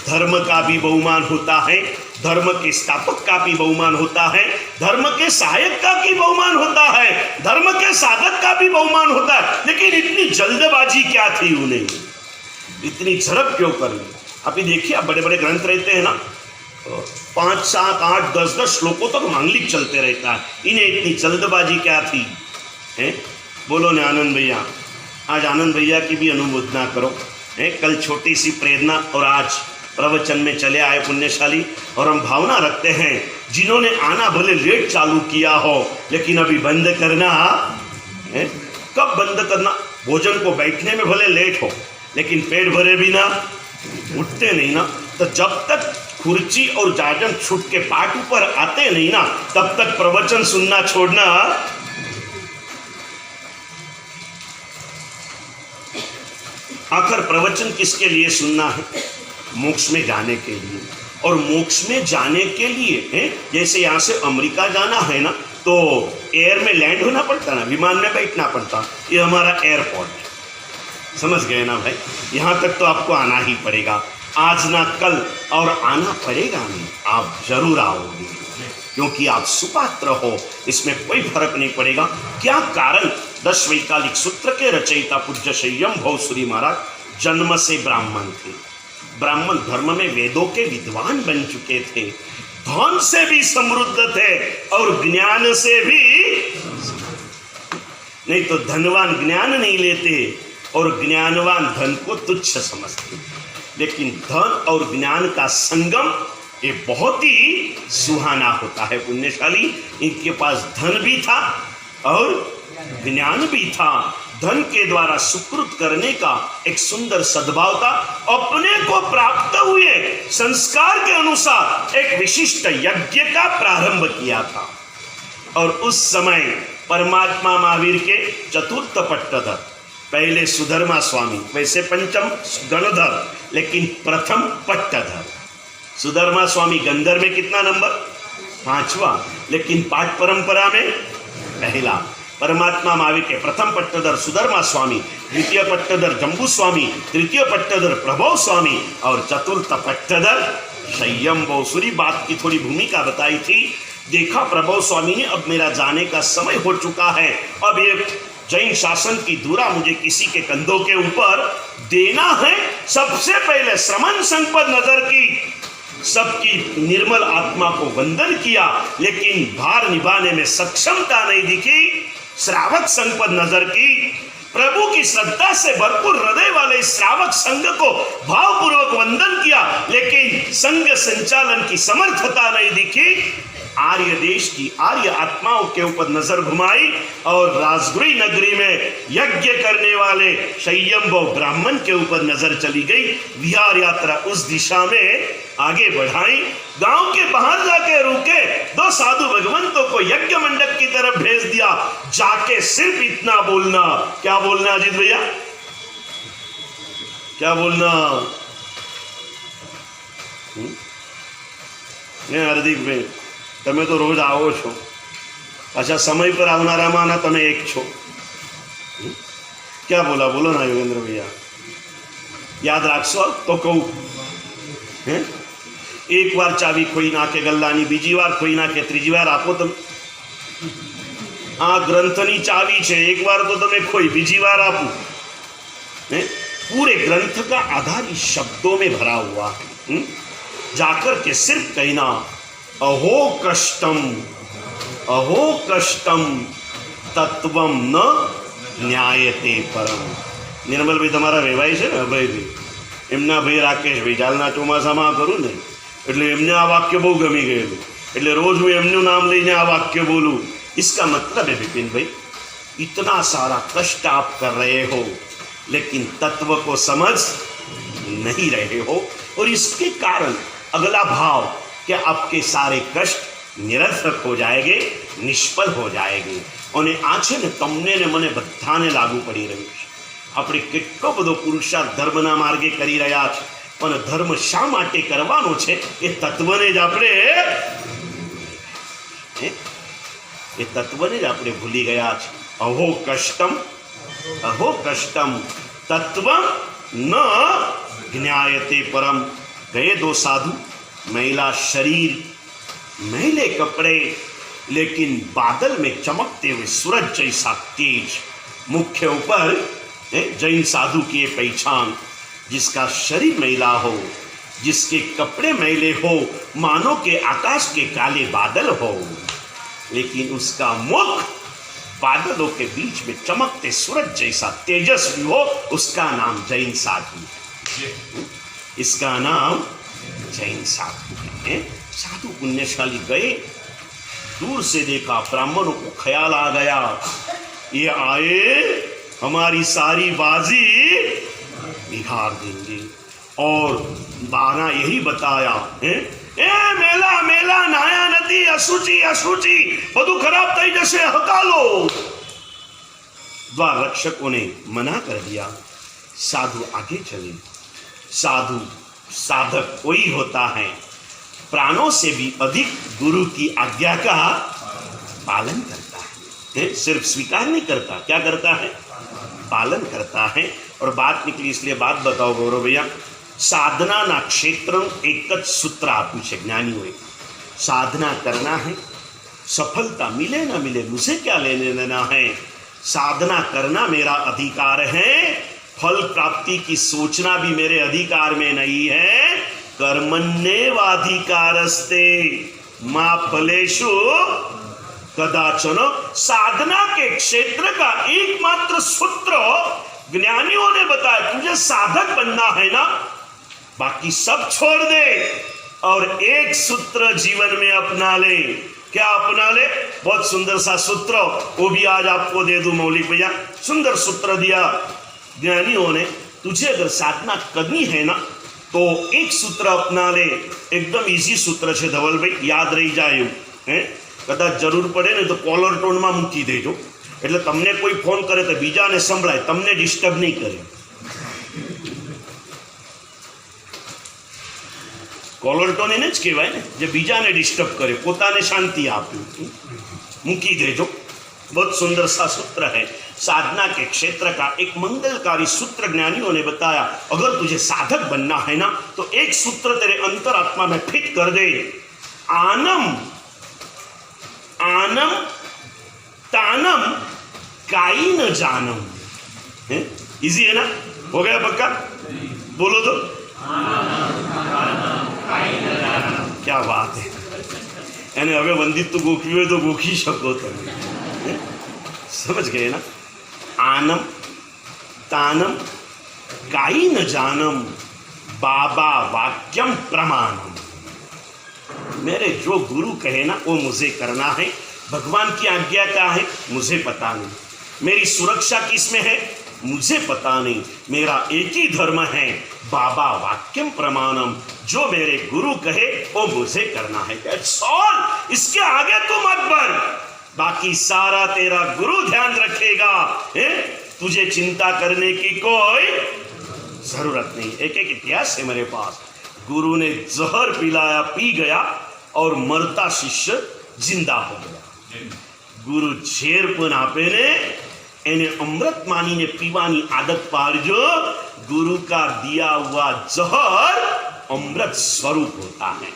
धर्म का भी बहुमान होता है, धर्म के स्थापक का भी बहुमान होता है, धर्म के सहायक का भी बहुमान होता है, धर्म के साधक का भी बहुमान होता है। लेकिन इतनी जल्दबाजी क्या थी उन्हें? इतनी झड़प क्यों कर ली? अभी देखिए, आप बड़े बड़े ग्रंथ रहते हैं ना, 5, 7, 8, 10 श्लोकों तक मांगलिक चलते रहता है। इन्हें इतनी जल्दबाजी क्या थी? हैं? बोलो ने आनंद भैया, आज आनंद भैया की भी अनुमोदना करो। कल छोटी सी प्रेरणा और आज प्रवचन में चले आए पुण्यशाली, और हम भावना रखते हैं जिन्होंने आना भले लेट चालू किया हो, लेकिन अभी बंद करना है। कब बंद करना? भोजन को बैठने में भले लेट हो, लेकिन पेट भरे बिना उठते नहीं ना। तो जब तक खुर्ची और जाजन छूट के पाठ ऊपर आते नहीं ना, तब तक प्रवचन सुनना छोड़ना। आखिर प्रवचन किसके लिए सुनना है? मोक्ष में जाने के लिए। और मोक्ष में जाने के लिए है, जैसे यहाँ से अमेरिका जाना है ना, तो एयर में लैंड होना पड़ता ना, विमान में बैठना पड़ता। ये हमारा एयरपोर्ट, समझ गए ना भाई? यहाँ तक तो आपको आना ही पड़ेगा, आज ना कल, और आना पड़ेगा नहीं, आप जरूर आओगे, क्योंकि आप सुपात्र हो, इसमें कोई फर्क नहीं पड़ेगा। क्या कारण? 10 वैतालिक सूत्र के रचयिता पूज्य संयम भवसुरी महाराज जन्म से ब्राह्मण थे। ब्राह्मण धर्म में वेदों के विद्वान बन चुके थे, धन से भी समृद्ध थे और ज्ञान से भी। नहीं तो धनवान ज्ञान नहीं लेते और ज्ञानवान धन को तुच्छ समझते, लेकिन धन और ज्ञान का संगम ये बहुत ही सुहाना होता है पुण्यशाली। इनके पास धन भी था और ज्ञान भी था। धन के द्वारा सुकृत करने का एक सुंदर सद्भाव था। अपने को प्राप्त हुए संस्कार के अनुसार एक विशिष्ट यज्ञ का प्रारंभ किया था। और उस समय परमात्मा महावीर के चतुर्थ पट्टधर, पहले सुधर्मा स्वामी, वैसे पंचम गणधर, लेकिन प्रथम पट्टधर। सुधर्मा स्वामी गंधर में कितना नंबर? 5वां, लेकिन पाठ परंपरा में पहला। परमात्मा महावीर के प्रथम पट्टधर सुधर्मा स्वामी, द्वितीय पट्टधर जम्बू स्वामी, तृतीय पट्टधर प्रभव स्वामी और चतुर्थ पट्टधर संयम भवसुरी। बात की थोड़ी भूमिका बताई थी। देखा प्रभव स्वामी ने अब मेरा जाने का समय हो चुका है, अब ये जैन शासन की धुरा मुझे किसी के कंधों के ऊपर देना है। सबसे पहले श्रमण संपद नजर की, सबकी निर्मल आत्मा को वंदन किया, लेकिन भार निभाने में सक्षमता नहीं दिखी। श्रावक संपद नजर की, प्रभु की श्रद्धा से भरपूर हृदय वाले श्रावक संघ को भावपूर्वक वंदन किया, लेकिन संघ संचालन की समर्थता नहीं दिखी। आर्य देश की आर्य आत्माओं के ऊपर नजर घुमाई और राजगुरी नगरी में यज्ञ करने वाले संयमभव ब्राह्मण के ऊपर नजर चली गई। विहार यात्रा उस दिशा में आगे बढ़ाई। गांव के बाहर जाके रुके, 2 साधु भगवंतों को यज्ञ मंडप की तरफ भेज दिया। जाके सिर्फ इतना बोलना, क्या बोलना अजीत भैया, क्या बोलना? हार्दिक भाई, તમે તો રોજ આવો છો, પાછા સમય પર આવનારામાં ના તમે એક છો। क्या बोला? बोलो ना योगेंद्र भैया, याद રાખશો તો કહું। एक बार चावी खोई नाखे गल्लानी, बीजी बार खोई नाखे, ત્રીજી વાર આપો તમે। આ ગ્રંથની ચાવી છે, एक बार तो તમે खोई, બીજી बार આપો। पूरे ग्रंथ का आधार इस शब्दों में भरा हुआ है। जाकर के सिर्फ कहना अहो कष्टम तत्वम न न्यायते परम। निर्मल भाई તમારા વેવાય છે ને, અભય ભાઈ, એમના ભાઈ રાકેશ ભાઈ, જાલના ચોમાસામાં કરું ને, એટલે એમને આ વાક્ય બહુ ગમી ગયેલું, એટલે રોજ હું એમનું નામ લઈને આ वाक्य बोलूं। इसका मतलब है विपिन भाई, इतना सारा कष्ट आप कर रहे हो, लेकिन तत्व को समझ नहीं रहे हो, और इसके कारण अगला भाव कि आपके सारे कष्ट निरर्थक हो जाएंगे, निष्फल हो जाएंगे। અને આ છે ને તમને ને મને બધાને લાગુ પડી રહ્યું છે। આપણે કેટલો બધો પુરુષાર્થ ધર્મના માર્ગે કરી રહ્યા છે, પણ ધર્મ શા માટે કરવાનો છે એ તત્વને જ આપણે ભૂલી ગયા છે। અહો કષ્ટમ તત્વમ ન જ્ઞાયતે परम। गए 2 साधु, महिला शरीर, मैले कपड़े, लेकिन बादल में चमकते हुए सूरज जैसा तेज, मुख्य ऊपर जैन साधु की पहचान, जिसका शरीर मैला हो, जिसके कपड़े मैले हो मानो के आकाश के काले बादल हो, लेकिन उसका मुख बादलों के बीच में चमकते सूरज जैसा तेजस्वी हो, उसका नाम जैन साधु। इसका नाम जैन साधु है। साधु पुण्यशाली गए, दूर से देखा, ब्राह्मणों को ख्याल आ गया ये आए हमारी सारी बाजी बिगाड़ देंगे, और बाना यही बताया है, ए मेला मेला नाया नदी असुचि असुचि बधु खराब तई जैसे हकालो। द्वार रक्षकों ने मना कर दिया, साधु आगे चले। साधु साधक कोई होता है प्राणों से भी अधिक गुरु की आज्ञा का पालन करता है, सिर्फ स्वीकार नहीं करता, क्या करता है, पालन करता है। और बात निकली इसलिए बात बताओ गौरव भैया, साधना ना क्षेत्र एक सूत्र आप पूछे ज्ञानी हुए, साधना करना है, सफलता मिले ना मिले मुझे क्या लेने देना है, साधना करना मेरा अधिकार है, फल प्राप्ति की सोचना भी मेरे अधिकार में नहीं है। कर्मण्येवाधिकारस्ते मां फलेषु कदाचन। साधना के क्षेत्र का एकमात्र सूत्र ज्ञानियों ने बताया, तुझे साधक बनना है ना, बाकी सब छोड़ दे और एक सूत्र जीवन में अपना ले। क्या अपना ले? बहुत सुंदर सा सूत्र, वो भी आज आपको दे दूं मौलिक भैया। सुंदर सूत्र दिया ज्ञानियों ने, तुझे अगर साधना करनी है ना तो एक सूत्र अपना ले, एकदम इजी सूत्र है धवल भाई, याद रही जाए है। कदाच જરૂર પડે ને તો કોલર ટોનમાં મૂકી દેજો, એટલે તમને કોઈ ફોન કરે તો બીજાને સંભળાય, તમને ડિસ્ટર્બ નહીં કરે। કોલર ટોન એને જ કહેવાય ને, જે બીજાને ડિસ્ટર્બ કરે, પોતાને શાંતિ આપે, મૂકી દેજો। बहुत सुंदर सा सूत्र है, साधना के क्षेत्र का एक मंगलकारी सूत्र ज्ञानियों ने बताया। अगर तुझे साधक बनना है ना तो एक सूत्र तेरे अंतरात्मा में फिट कर दे, आनम आनम तानम काई न जानम। इजी है ना, हो गया पक्का? बोलो तो, क्या बात है। यानी હવે વંદિત તો ગોખવી હોય તો ગોખી શકો તમે, समझ गए ना। आनम तानम काई न जानम बाबा वाक्यम प्रमाणम। मेरे जो गुरु कहे ना वो मुझे करना है, भगवान की आज्ञा क्या है मुझे पता नहीं, मेरी सुरक्षा किस में है मुझे पता नहीं, मेरा एक ही धर्म है बाबा वाक्यम प्रमाणम, जो मेरे गुरु कहे वो मुझे करना है। दैट्स ऑल, इसके आगे तुम मत बढ़, बाकी सारा तेरा गुरु ध्यान रखेगा है? तुझे चिंता करने की कोई जरूरत नहीं। एक एक इतिहास है मेरे पास, गुरु ने जहर पिलाया, पी गया और मरता शिष्य जिंदा हो गया। गुरु झेर पण आपे ने एने अमृत मानीने पीवानी आदत पाड़जो। गुरु का दिया हुआ जहर अमृत स्वरूप होता है,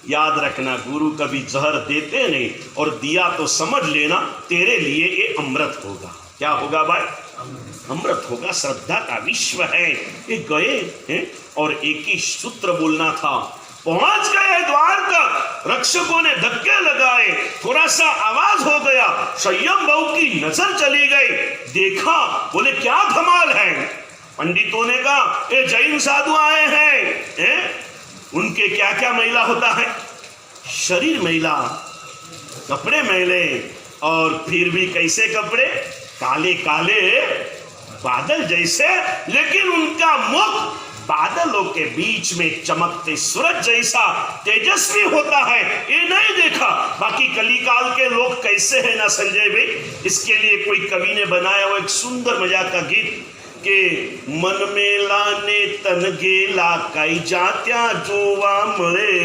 याद रखना। गुरु कभी जहर देते नहीं, और दिया तो समझ लेना तेरे लिए ये अमृत होगा। क्या होगा भाई? अमृत होगा। श्रद्धा का विश्व है। ये गए हैं और एक ही सूत्र बोलना था, पहुंच गए द्वार तक, रक्षकों ने धक्के लगाए, थोड़ा सा आवाज हो गया, संयम बहु की नजर चली गई, देखा, बोले क्या धमाल है। पंडितों ने कहा ये जैन साधु आए हैं, उनके क्या क्या मैला होता है, शरीर मैला, कपड़े मैले, और फिर भी कैसे कपड़े, काले काले बादल जैसे, लेकिन उनका मुख बादलों के बीच में चमकते सूरज जैसा तेजस्वी होता है। ये नहीं देखा। बाकी कलिकाल के लोग कैसे हैं ना संजय भाई, इसके लिए कोई कवि ने बनाया वो एक सुंदर मजाक का गीत के मन में लाने तन गेला काई जात्या जोवा मरे।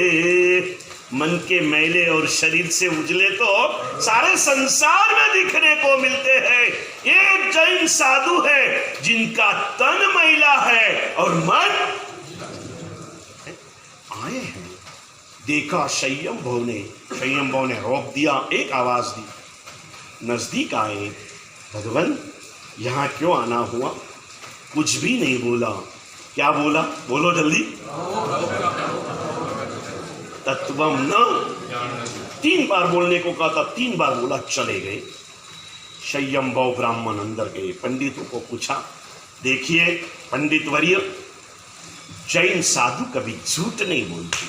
मन के मैले और शरीर से उजले तो सारे संसार में दिखने को मिलते हैं। ये जैन साधु है जिनका तन मैला है और मन आए हैं। देखा संयम भाव ने रोक दिया, एक आवाज दी, नजदीक आए, भगवान यहाँ क्यों आना हुआ? कुछ भी नहीं बोला। क्या बोला? बोलो जल्दी। तत्वम न। 3 बार बोलने को कहा था, 3 बार बोला, चले गए। संयमभव ब्राह्मण अंदर गए, पंडितों को पूछा, देखिए पंडित वर्य, जैन साधु कभी झूठ नहीं बोलते,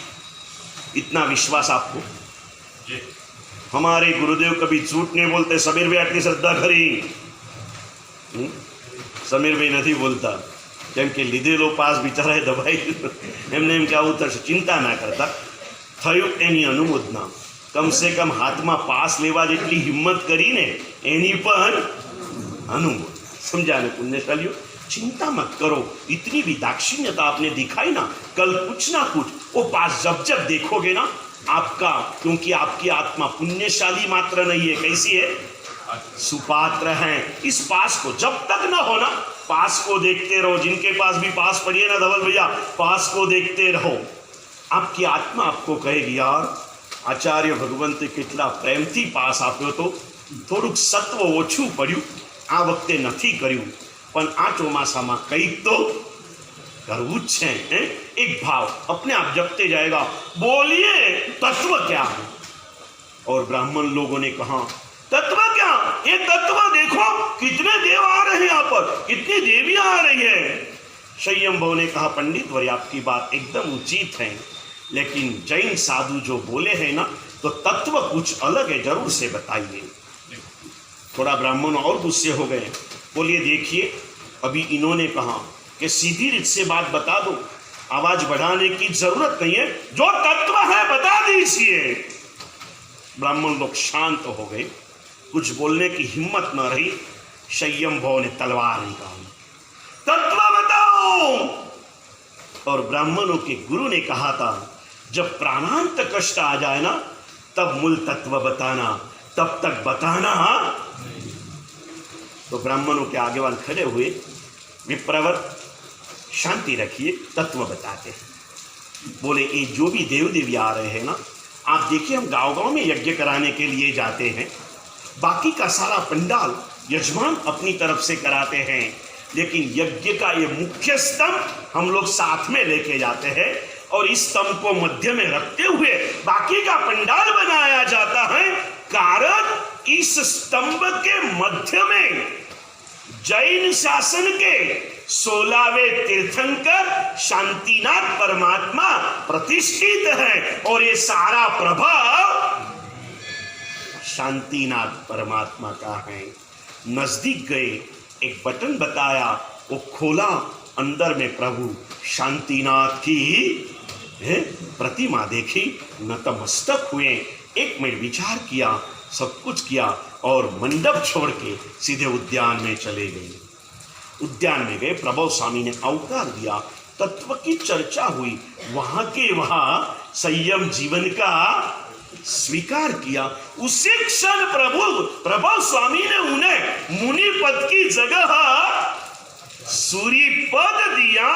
इतना विश्वास आपको? हमारे गुरुदेव कभी झूठ नहीं बोलते। समीर भाई आटली श्रद्धा खरी? समीर भाई नहीं बोलता, કેમ કે લીધેલો પાસ બિચારાએ દબાઈ દીધો, એમને એમ કે આવું થશે, ચિંતા ના કરતા, થયું એની અનુમોદના। કમસે કમ હાથમાં પાસ લેવા જેટલી હિંમત કરીને એની પણ अनुमोदन। समझा ने पुण्यशालियों, चिंता मत करो, इतनी भी दाक्षिण्यता आपने दिखाई ना, कल कुछ ना कुछ वो पास जब जब देखोगे ना आपका, क्योंकि आपकी आत्मा पुण्यशाली मात्र नहीं है, कैसी है? सुपात्र है। इस पास को जब तक ना हो ना, पास को देखते रहो। जिनके पास भी पास पड़ी है ना धवल भैया, पास को देखते रहो। आपकी आत्मा आपको कहेगी, यार आचार्य भगवंते કેટલા પ્રેમથી પાસ આપ્યો તો, થોડુંક સત્વ ઓછું પડ્યું, આ વખતે નથી કર્યું, પણ આ ચોમાસામાં કંઈક તો કરવું જ છે। એક ભાવ अपने आप जगते जाएगा। बोलिए तत्व क्या है? और ब्राह्मण लोगों ने कहा, तत्व क्या? ये तत्व देखो, कितने देव आ रहे हैं यहाँ पर, कितनी देवियां आ रही है। संयमभव ने कहा, पंडित वर्य आपकी बात एकदम उचित है, लेकिन जैन साधु जो बोले हैं ना, तो तत्व कुछ अलग है, जरूर से बताइए। थोड़ा ब्राह्मण और गुस्से हो गए, बोलिए देखिए अभी इन्होंने कहा कि सीधी रीत से बात बता दो, आवाज बढ़ाने की जरूरत नहीं है, जो तत्व है बता दीजिए। ब्राह्मण लोग शांत हो गए, कुछ बोलने की हिम्मत न रही। संयमभव ने तलवार निकाली, तत्व बताओ। और ब्राह्मणों के गुरु ने कहा था, जब प्राणांत कष्ट आ जाए ना, तब मूल तत्व बताना, तब तक बताना। तो ब्राह्मणों के आगेवान खड़े हुए, विप्रवर शांति रखिए, तत्व बताते हैं। बोले ये जो भी देव देवी आ रहे हैं ना, आप देखिए हम गांव-गांव में यज्ञ कराने के लिए जाते हैं, बाकी का सारा पंडाल यजमान अपनी तरफ से कराते हैं, लेकिन यज्ञ का ये मुख्य स्तंभ हम लोग साथ में लेके जाते हैं, और इस स्तंभ को मध्य में रखते हुए बाकी का पंडाल बनाया जाता है। कारण इस स्तंभ के मध्य में जैन शासन के 16वें तीर्थंकर शांतिनाथ परमात्मा प्रतिष्ठित है, और ये सारा प्रभाव शांतिनाथ परमात्मा का है। नजदीक गए, एक बटन बताया, वो खोला, अंदर में प्रभु शांतिनाथ की प्रतिमा देखी, नतमस्तक हुए, 1 मिनट विचार किया, सब कुछ किया, और मंडप छोड़ के सीधे उद्यान में चले गए। उद्यान में गए, प्रभु स्वामी ने अवतार दिया, तत्व की चर्चा हुई, वहां के वहां संयम जीवन का स्वीकार किया। उसी क्षण प्रभु स्वामी ने उन्हें मुनि पद की जगह सूरी पद दिया।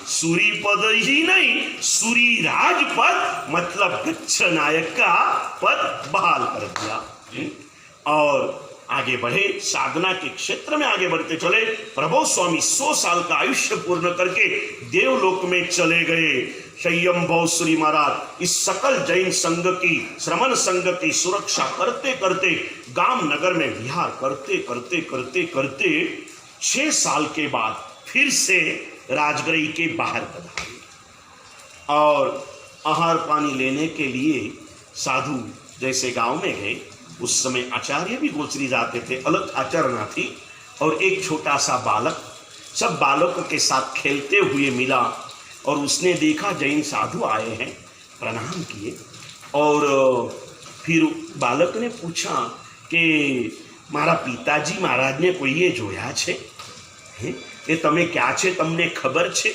सूरी पद ही नहीं, सूरी राज पद, मतलब गच्छ नायक का पद बहाल कर दिया। और आगे बढ़े, साधना के क्षेत्र में आगे बढ़ते चले। प्रभु स्वामी 100 साल का आयुष्य पूर्ण करके देवलोक में चले गए। संयमभव श्री महाराज इस सकल जैन संघ की, श्रमण संघ की सुरक्षा करते करते गांव नगर में विहार करते करते करते करते 6 साल के बाद फिर से राजगृह के बाहर पधारे, और आहार पानी लेने के लिए साधु जैसे गांव में गए। उस समय आचार्य भी गोचरी जाते थे, अलग आचरणा थी। और एक छोटा सा बालक सब बालकों के साथ खेलते हुए मिला, और उसने देखा जैन साधु आए हैं, प्रणाम किए। और फिर बालक ने पूछा कि मारा पिताजी महाराज ने कोई ये जोया छे, ये तमे क्या छे, तमने खबर छे?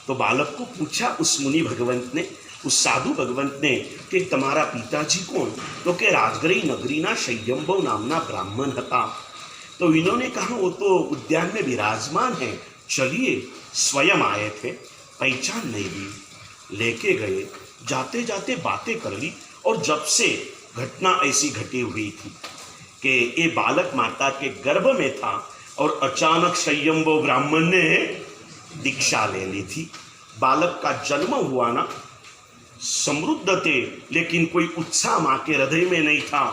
तो बालक को पूछा उस मुनि भगवंत ने, उस साधु भगवंत ने, कि तमारा पिताजी कौन? तो के राजगृह नगरी ना संयमभव नामना ब्राह्मण था। तो इन्होंने कहा वो तो उद्यान में विराजमान है, चलिए। स्वयं आए थे, पहचान नहीं दी, लेके गए, जाते जाते बातें कर ली। और जब से घटना ऐसी घटी हुई थी कि ये बालक माता के गर्भ में था, और अचानक संयमभव ब्राह्मण ने दीक्षा ले ली थी। बालक का जन्म हुआ ना, समृद्ध थे, लेकिन कोई उत्साह माँ के हृदय में नहीं था।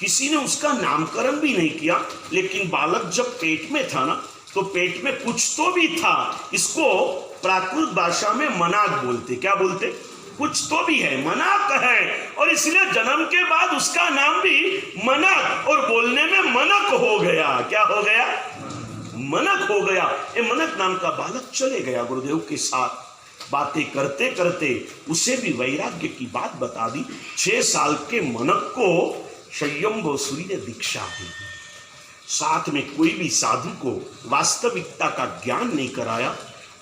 किसी ने उसका नामकरण भी नहीं किया। लेकिन बालक जब पेट में था ना, तो पेट में कुछ तो भी था। इसको प्राकृत भाषा में मनाक बोलते। क्या बोलते? कुछ तो भी है, मनाक है। और इसलिए जन्म के बाद उसका नाम भी मनाक, और बोलने में मनक हो गया। क्या हो गया? मनक हो गया। ये मनक नाम का बालक चले गया गुरुदेव के साथ। बातें करते करते उसे भी वैराग्य की बात बता दी। 6 साल के मनक को संयम सूरी ने दीक्षा दी। साथ में कोई भी साधु को वास्तविकता का ज्ञान नहीं कराया।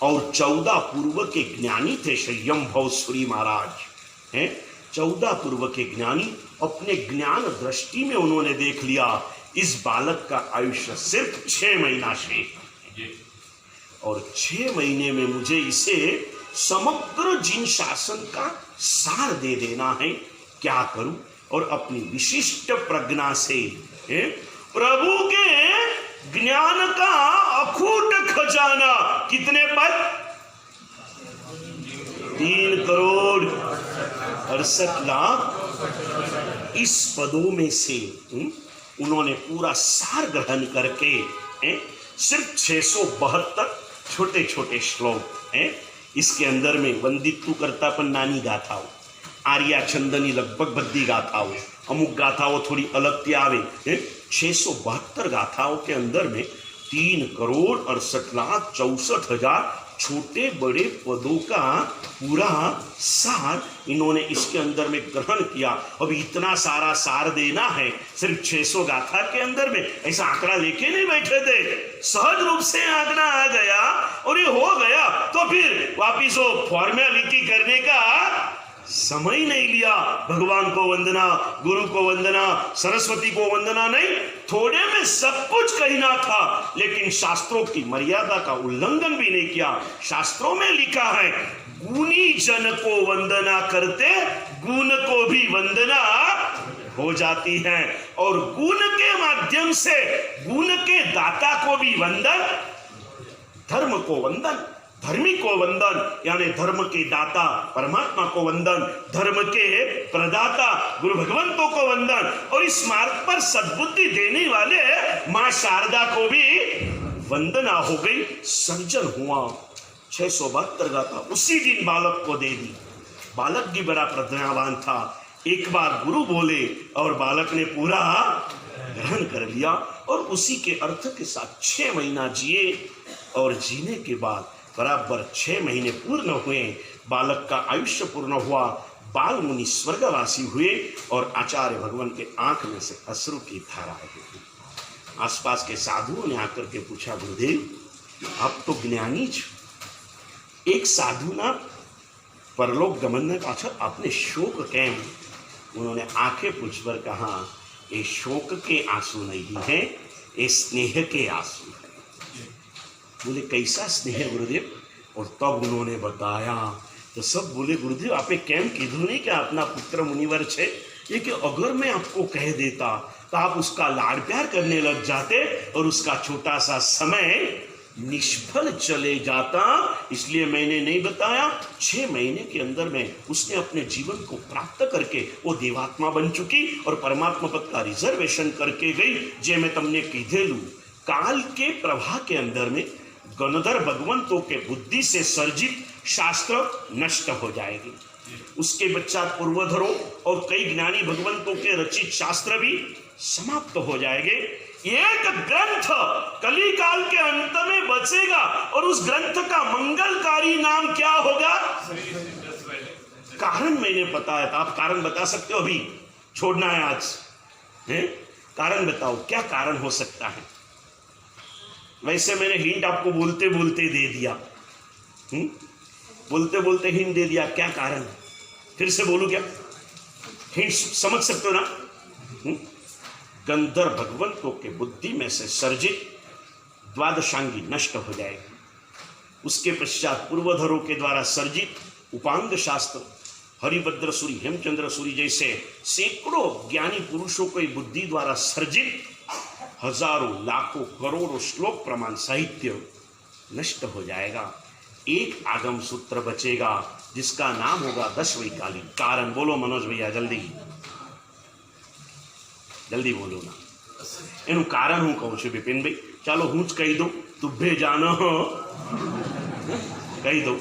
और 14 पूर्व के ज्ञानी थे संयम सूरी महाराज हैं। 14 पूर्व के ज्ञानी अपने ज्ञान दृष्टि में उन्होंने देख लिया इस बालक का आयुष्य सिर्फ 6 महीना से, और 6 महीने में मुझे इसे समग्र जीन शासन का सार दे देना है। क्या करूं? और अपनी विशिष्ट प्रज्ञा से प्रभु के ज्ञान का अखूट खजाना, कितने पद? 3 करोड़ 68 लाख। इस पदों में से उन्होंने पूरा सार ग्रहण करके सिर्फ 672 छोटे छोटे श्लोक इसके अंदर में वंदितु करतापन नानी गाथाओं, आर्या चंदनी लगभग बद्दी गाथाओं, अमुक गाथाओं थोड़ी अलग थी आवे। 672 गाथाओं के अंदर में 3 करोड़ 68 लाख 64,000 छोटे बड़े पदों का पूरा सार इन्होंने इसके अंदर में ग्रहण किया। अब इतना सारा सार देना है सिर्फ 600 गाथा के अंदर में, ऐसा आंकड़ा लेके नहीं बैठे थे। सहज रूप से आंकड़ा आ गया और ये हो गया, तो फिर वापिस वो फॉर्मेलिटी करने का समय नहीं लिया। भगवान को वंदना, गुरु को वंदना, सरस्वती को वंदना नहीं, थोड़े में सब कुछ कहना था, लेकिन शास्त्रों की मर्यादा का उल्लंघन भी नहीं किया। शास्त्रों में लिखा है गुणी जन को वंदना करते गुण को भी वंदना हो जाती है, और गुण के माध्यम से गुण के दाता को भी वंदन, धर्म को वंदन, धर्मी को वंदन, यानी धर्म के दाता परमात्मा को वंदन, धर्म के प्रदाता गुरु भगवंतों को वंदन, और इस मार्ग पर सद्बुद्धि देने वाले मां शारदा को भी वंदना हो गई। सर्जन हुआ। 672 गाथा उसी दिन बालक को दे दी। बालक भी बड़ा प्रज्ञावान था। एक बार गुरु बोले और बालक ने पूरा ग्रहण कर लिया, और उसी के अर्थ के साथ 6 महीना जिए। और जीने के बाद बराबर 6 महीने पूर्ण हुए, बालक का आयुष्य पूर्ण हुआ, बाल मुनि स्वर्गवासी हुए, और आचार्य भगवान के आंख में से अश्रु की धारा गिरी। आसपास के साधुओं ने आकर के पूछा, गुरुदेव आप तो ज्ञानी छो, एक साधु ना परलोक गमन ने पाछा आपने शोक कैम? उन्होंने आंखें पूछकर कहा, ये शोक के आंसू नहीं है, ये स्नेह के आंसू है। बोले कैसा स्नेह गुरुदेव? और तब उन्होंने बताया, तो सब बोले गुरुदेव आपे केम कीधु नहीं कि अपना पुत्र मुनिवर छे, ये कि अगर मैं आपको कह देता तो आप उसका लाड़ प्यार करने लग जाते और उसका छोटा सा समय निष्फल चले जाता, इसलिए मैंने नहीं बताया। 6 महीने के अंदर में उसने अपने जीवन को प्राप्त करके वो देवात्मा बन चुकी और परमात्मा पद का रिजर्वेशन करके गई। जे मैं तुमने कीधेलू काल के प्रवाह के अंदर में गणधर भगवंतों के बुद्धि से सर्जित शास्त्र नष्ट हो जाएगी। उसके पश्चात पूर्वधरों और कई ज्ञानी भगवंतों के रचित शास्त्र भी समाप्त हो जाएंगे। एक ग्रंथ कली काल के अंत में बचेगा, और उस ग्रंथ का मंगलकारी नाम क्या होगा? कारण मैंने बताया था, आप कारण बता सकते हो? अभी छोड़ना है आज है? कारण बताओ, क्या कारण हो सकता है? वैसे मैंने हिंट आपको बोलते बोलते दे दिया, बोलते बोलते हिंट दे दिया। क्या कारण? फिर से बोलूं क्या? हिंट समझ सकते हो ना? गंधर्व भगवंतों के बुद्धि में से सर्जित द्वादशांगी नष्ट हो जाएगी। उसके पश्चात पूर्वधरों के द्वारा सर्जित उपांग शास्त्र, हरिभद्र सूरी, हेमचंद्र सूरी जैसे सैकड़ों ज्ञानी पुरुषों की बुद्धि द्वारा सर्जित हजारों लाखों करोड़ों श्लोक प्रमाण साहित्य नष्ट हो जाएगा। एक आगम सूत्र बचेगा जिसका नाम होगा 10 वैकालिक कारण। बोलो मनोज भैया, जल्दी जल्दी बोलो ना। एनु कारण हूँ कहूँ छू विपिन भाई, चलो हूँ ज कही दो, तुभे जानो कही दो।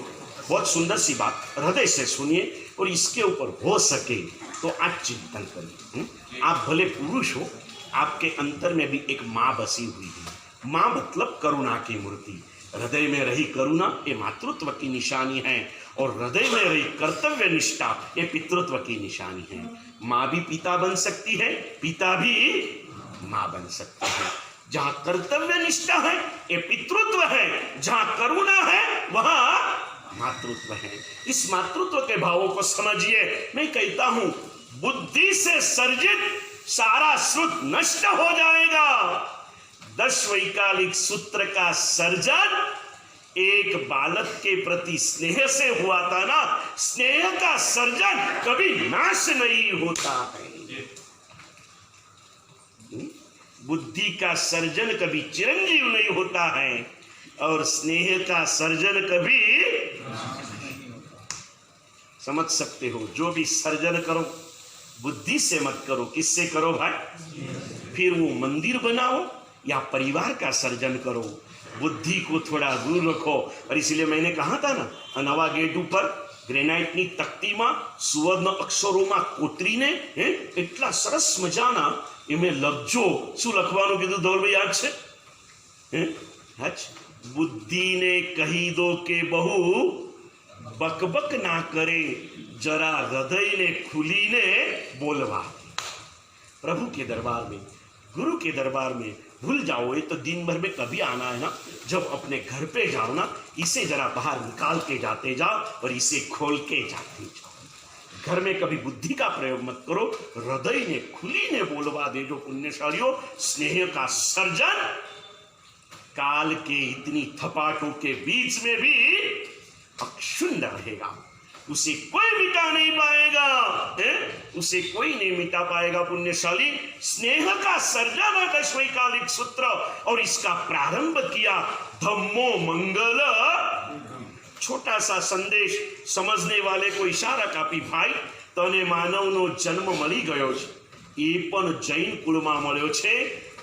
बहुत सुंदर सी बात, हृदय से सुनिए और इसके ऊपर हो सके तो आज चिंतन करिए। आप भले पुरुष हो, आपके अंतर में भी एक माँ बसी हुई है। माँ मतलब करुणा की मूर्ति। हृदय में रही करुणा ये मातृत्व की निशानी है, और हृदय में रही कर्तव्य निष्ठा ये पितृत्व की निशानी है। माँ भी पिता बन सकती है, पिता भी माँ बन सकती है। जहां कर्तव्य निष्ठा है ये पितृत्व है, जहां करुणा है वहां मातृत्व है। इस मातृत्व के भावों को समझिए। मैं कहता हूं बुद्धि से सर्जित सारा श्रुत नष्ट हो जाएगा। 10 वैकालिक सूत्र का सर्जन एक बालक के प्रति स्नेह से हुआ था ना। स्नेह का सर्जन कभी नाश नहीं होता है। बुद्धि का सर्जन कभी चिरंजीव नहीं होता है, और स्नेह का सर्जन कभी, समझ सकते हो। जो भी सर्जन करो बुद्धि से मत करो। किससे करो भाई? फिर वो मंदिर बनाओ या परिवार का सर्जन करो, बुद्धि को थोड़ा दूर रखो। और इसलिए मैंने कहा था ना, नवा गेट ऊपर ग्रेनाइटनी तख्तीમાં સુવર્ણ અક્ષરોમાં કોતરીને એટલા સરસ મજાના એમે લખજો। શું લખવાનું કીધું ધોળભાઈ યાદ છે? बुद्धि ने कही दो के बहु बकबक ना करे, जरा हृदय ने खुली ने बोलवा। प्रभु के दरबार में, गुरु के दरबार में भूल जाओ। ये तो दिन भर में कभी आना है ना, जब अपने घर पे जाओ ना, इसे जरा बाहर निकाल के जाते जाओ और इसे खोल के जाते जाओ। घर में कभी बुद्धि का प्रयोग मत करो, हृदय ने खुली ने बोलवा दे। जो पुण्यशालियों, स्नेह का सर्जन काल के इतनी थपाटों के बीच में भी अक्षुण्ण रहेगा। उसे कोई मिटा नहीं पाएगा, उसे कोई नहीं मिटा पाएगा। पुण्यशाली स्नेह का सर्जन है 10 वैकालिक सूत्र, और इसका प्रारंभ किया धम्मो मंगल। छोटा सा संदेश समझने वाले को इशारा कापी। भाई तने मानवनो जन्म मળી ગયો છે, એ પણ જૈન કુળમાં મળ્યો છે,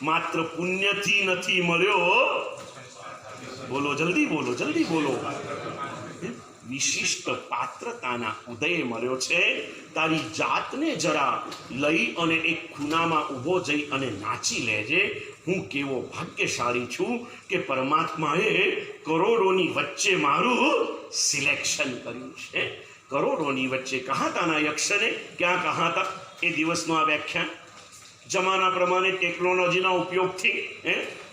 માત્ર પુણ્યથી નથી મળ્યો। બોલો જલ્દી બોલો, જલ્દી બોલો। વિશિષ્ટ પાત્રતાના ઉદય મળ્યો છે। તારી જાતને જરા લઈ અને એક ખૂણામાં ઊભો જઈ અને નાચી લેજે। હું કેવો ભાગ્યશાળી છું કે પરમાત્માએ કરોડોની વચ્ચે મારું સિલેક્શન કર્યું છે। કરોડોની વચ્ચે કहा था ना यक्षने, क्या कहा था? એ દિવસનું આ વ્યાખ્યાન જમાના પ્રમાણે ટેકનોલોજીના ઉપયોગથી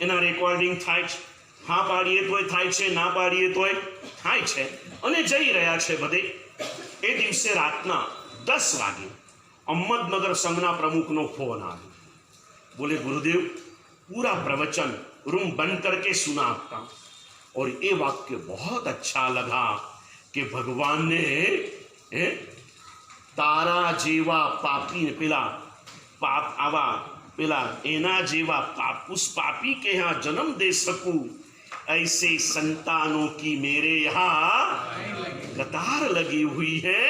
એના રેકોર્ડિંગ થાય છે। હા પાડીએ તોય થાય છે, ના પાડીએ તોય થાય છે, અને જઈ રહ્યા છે બધે। એ દિવસે રાતના 10 વાગે અહમદનગર સંઘના પ્રમુખનો ફોન આવ્યો। બોલે ગુરુદેવ पूरा प्रवचन रूम बंद करके सुना आपका, और ये वाक्य बहुत अच्छा लगा कि भगवान ने तारा जेवा पापी पेला पाप आवा पेला एना जेवा पाप उस पापी के यहाँ जन्म दे सकूं, ऐसे संतानों की मेरे यहाँ कतार लगी हुई है।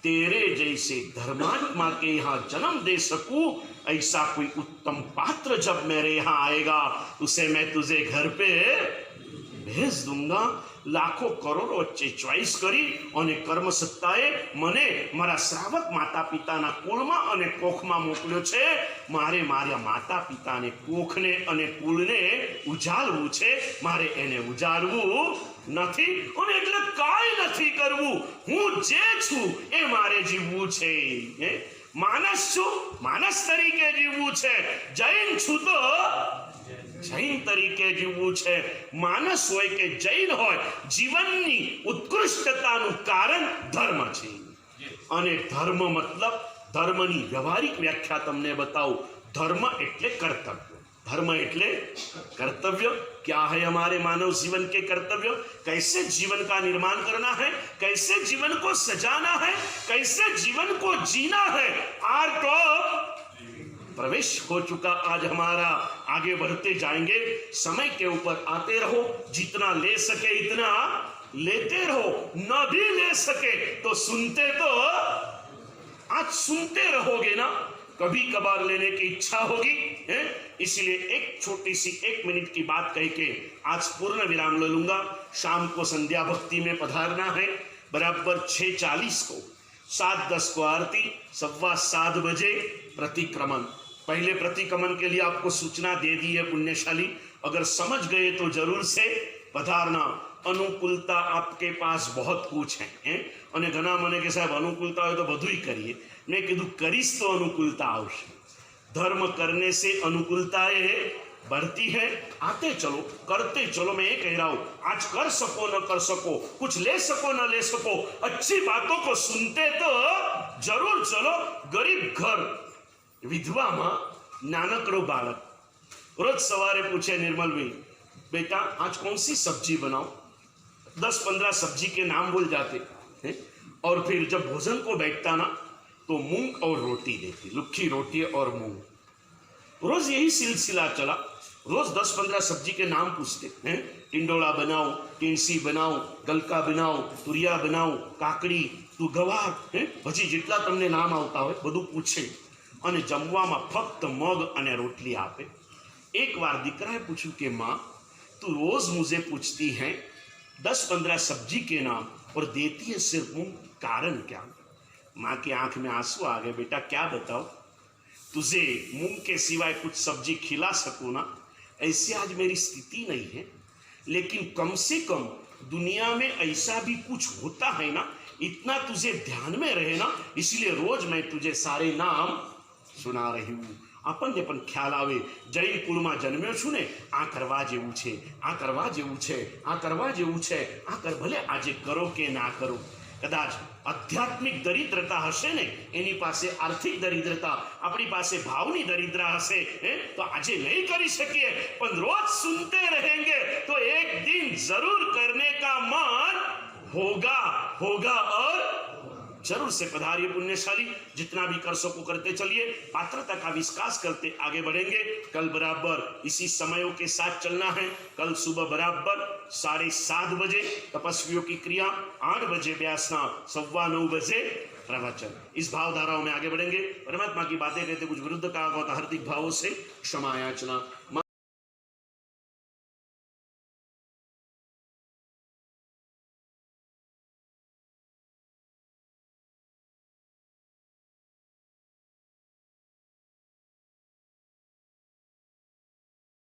तेरे जैसे धर्मात्मा के यहाँ जन्म दे सकूं, ऐसा कोई उत्तम पात्र जब मेरे यहाँ आएगा उसे मैं तुझे घर पे भेज दूंगा। लाखों करोड़ों वच्चे चॉइस करी અને કર્મ સત્તાએ મને મારા શ્રાવક માતા પિતાના કુળમાં અને કોખમાં મોકલ્યો છે। મારે મારા માતા પિતાને કોખને અને કુળને ઉજાળવું છે, મારે એને ઉજાળવું નથી, અને એટલે કાંઈ નથી કરવું। હું જે છું એ મારે જીવવું છે। માનસ છું, માનસ તરીકે જીવવું છે। જૈન છું તો જૈન તરીકે જીવવું છે। માનસ હોય કે જૈન હોય, જીવનની ઉત્કૃષ્ટતાનું કારણ ધર્મ છે। અને ધર્મ मतलब ધર્મની વ્યવહારિક વ્યાખ્યા તમને बताऊं। ધર્મ એટલે કર્તવ્ય। धर्म એટલે कर्तव्य। क्या है हमारे मानव जीवन के कर्तव्य? कैसे जीवन का निर्माण करना है, कैसे जीवन को सजाना है, कैसे जीवन को जीना है। आर्ट ऑफ प्रवेश हो चुका आज हमारा, आगे बढ़ते जाएंगे। समय के ऊपर आते रहो, जितना ले सके इतना लेते रहो, न भी ले सके तो सुनते तो आज सुनते रहोगे ना, कभी कभार लेने की इच्छा होगी है। इसलिए एक छोटी सी 1 मिनट की बात कह के आज पूर्ण विराम ले लूंगा। शाम को संध्या भक्ति में पधारना है, बराबर 6:40 को, 7:10 को आरती, 7:15 बजे प्रतिक्रमण। पहले प्रतिक्रमण के लिए आपको सूचना दे दी है पुण्यशाली, अगर समझ गए तो जरूर से पधारना। अनुकूलता आपके पास बहुत कुछ है અને ઘણા મને કે સાહેબ अनुकूलता हो तो બધું करिए। मैं कीधु करीश तो अनुकूलता आवशे। धर्म करने से अनुकूलताएं बढ़ती है। आते चलो, करते चलो। मैं ये कह रहा हूं, आज कर सको न कर सको, कुछ ले सको न ले सको, अच्छी बातों को सुनते तो जरूर चलो। गरीब घर, विधवा मां, नानकड़ो बालक रोज सवारे पूछे, निर्मल भाई बेटा आज कौन सी सब्जी बनाओ? 10-15 सब्जी के नाम बोल जाते हैं और फिर जब भोजन को बैठता ना तो मूंग और रोटी देती, लुक्खी रोटी और मूंग। रोज यही सिलसिला चला। रोज 10-15 सब्जी के नाम पूछते हैं। टिंडोला बनाओ, टींसी बनाओ, गलका बनाओ, तुरिया बनाओ, काकड़ी, तू गवार है, हजी जेटला तमने नाम आवता होय બધું पूछे અને જમવામાં ફક્ત મગ અને રોટલી આપે। एक बार દીકરાએ પૂછ્યું કે माँ तू रोज मुझे पूछती है 10-15 सब्जी के नाम और देती है सिर्फ मूंग, कारण क्या? माँ की आंख में आंसू आ गए। बेटा क्या बताओ, तुझे मूंग के सिवाय कुछ सब्जी खिला सकूं ना, ऐसी आज मेरी स्थिति नहीं है, लेकिन कम से कम दुनिया में ऐसा भी कुछ होता है ना, इतना तुझे ध्यान में रहे ना, इसलिए रोज मैं तुझे सारे नाम सुना रही हूँ। આપણને પણ ખ્યાલ આવે, જૈન કુળમાં જન્મ્યો છું ને, આ કરવા જેવું છે, આ કરવા જેવું છે, આ કરવા જેવું છે, આ કર, ભલે આજે કરો કે ના કરો। કદાચ આધ્યાત્મિક દરિદ્રતા હશે ને, એની પાસે આર્થિક દરિદ્રતા, આપણી પાસે ભાવની દરિદ્રતા હશે તો આજે નહીં કરી શકીએ, પણ રોજ સુનते रहेंगे तो एक दिन जरूर करने का मन होगा, होगा और जरूर से पधारिए पुण्यशाली। जितना भी कर सको करते चलिए, पात्रता का विश्वास करते आगे बढ़ेंगे। कल बराबर इसी समयों के साथ चलना है। कल सुबह बराबर 7:30 बजे तपस्वियों की क्रिया, 8 बजे व्यासना, 9:15 बजे प्रवचन। इस भावधाराओं में आगे बढ़ेंगे। परमात्मा की बातें कहते कुछ विरुद्ध कहा गया तो हार्दिक भावों से क्षमा याचना।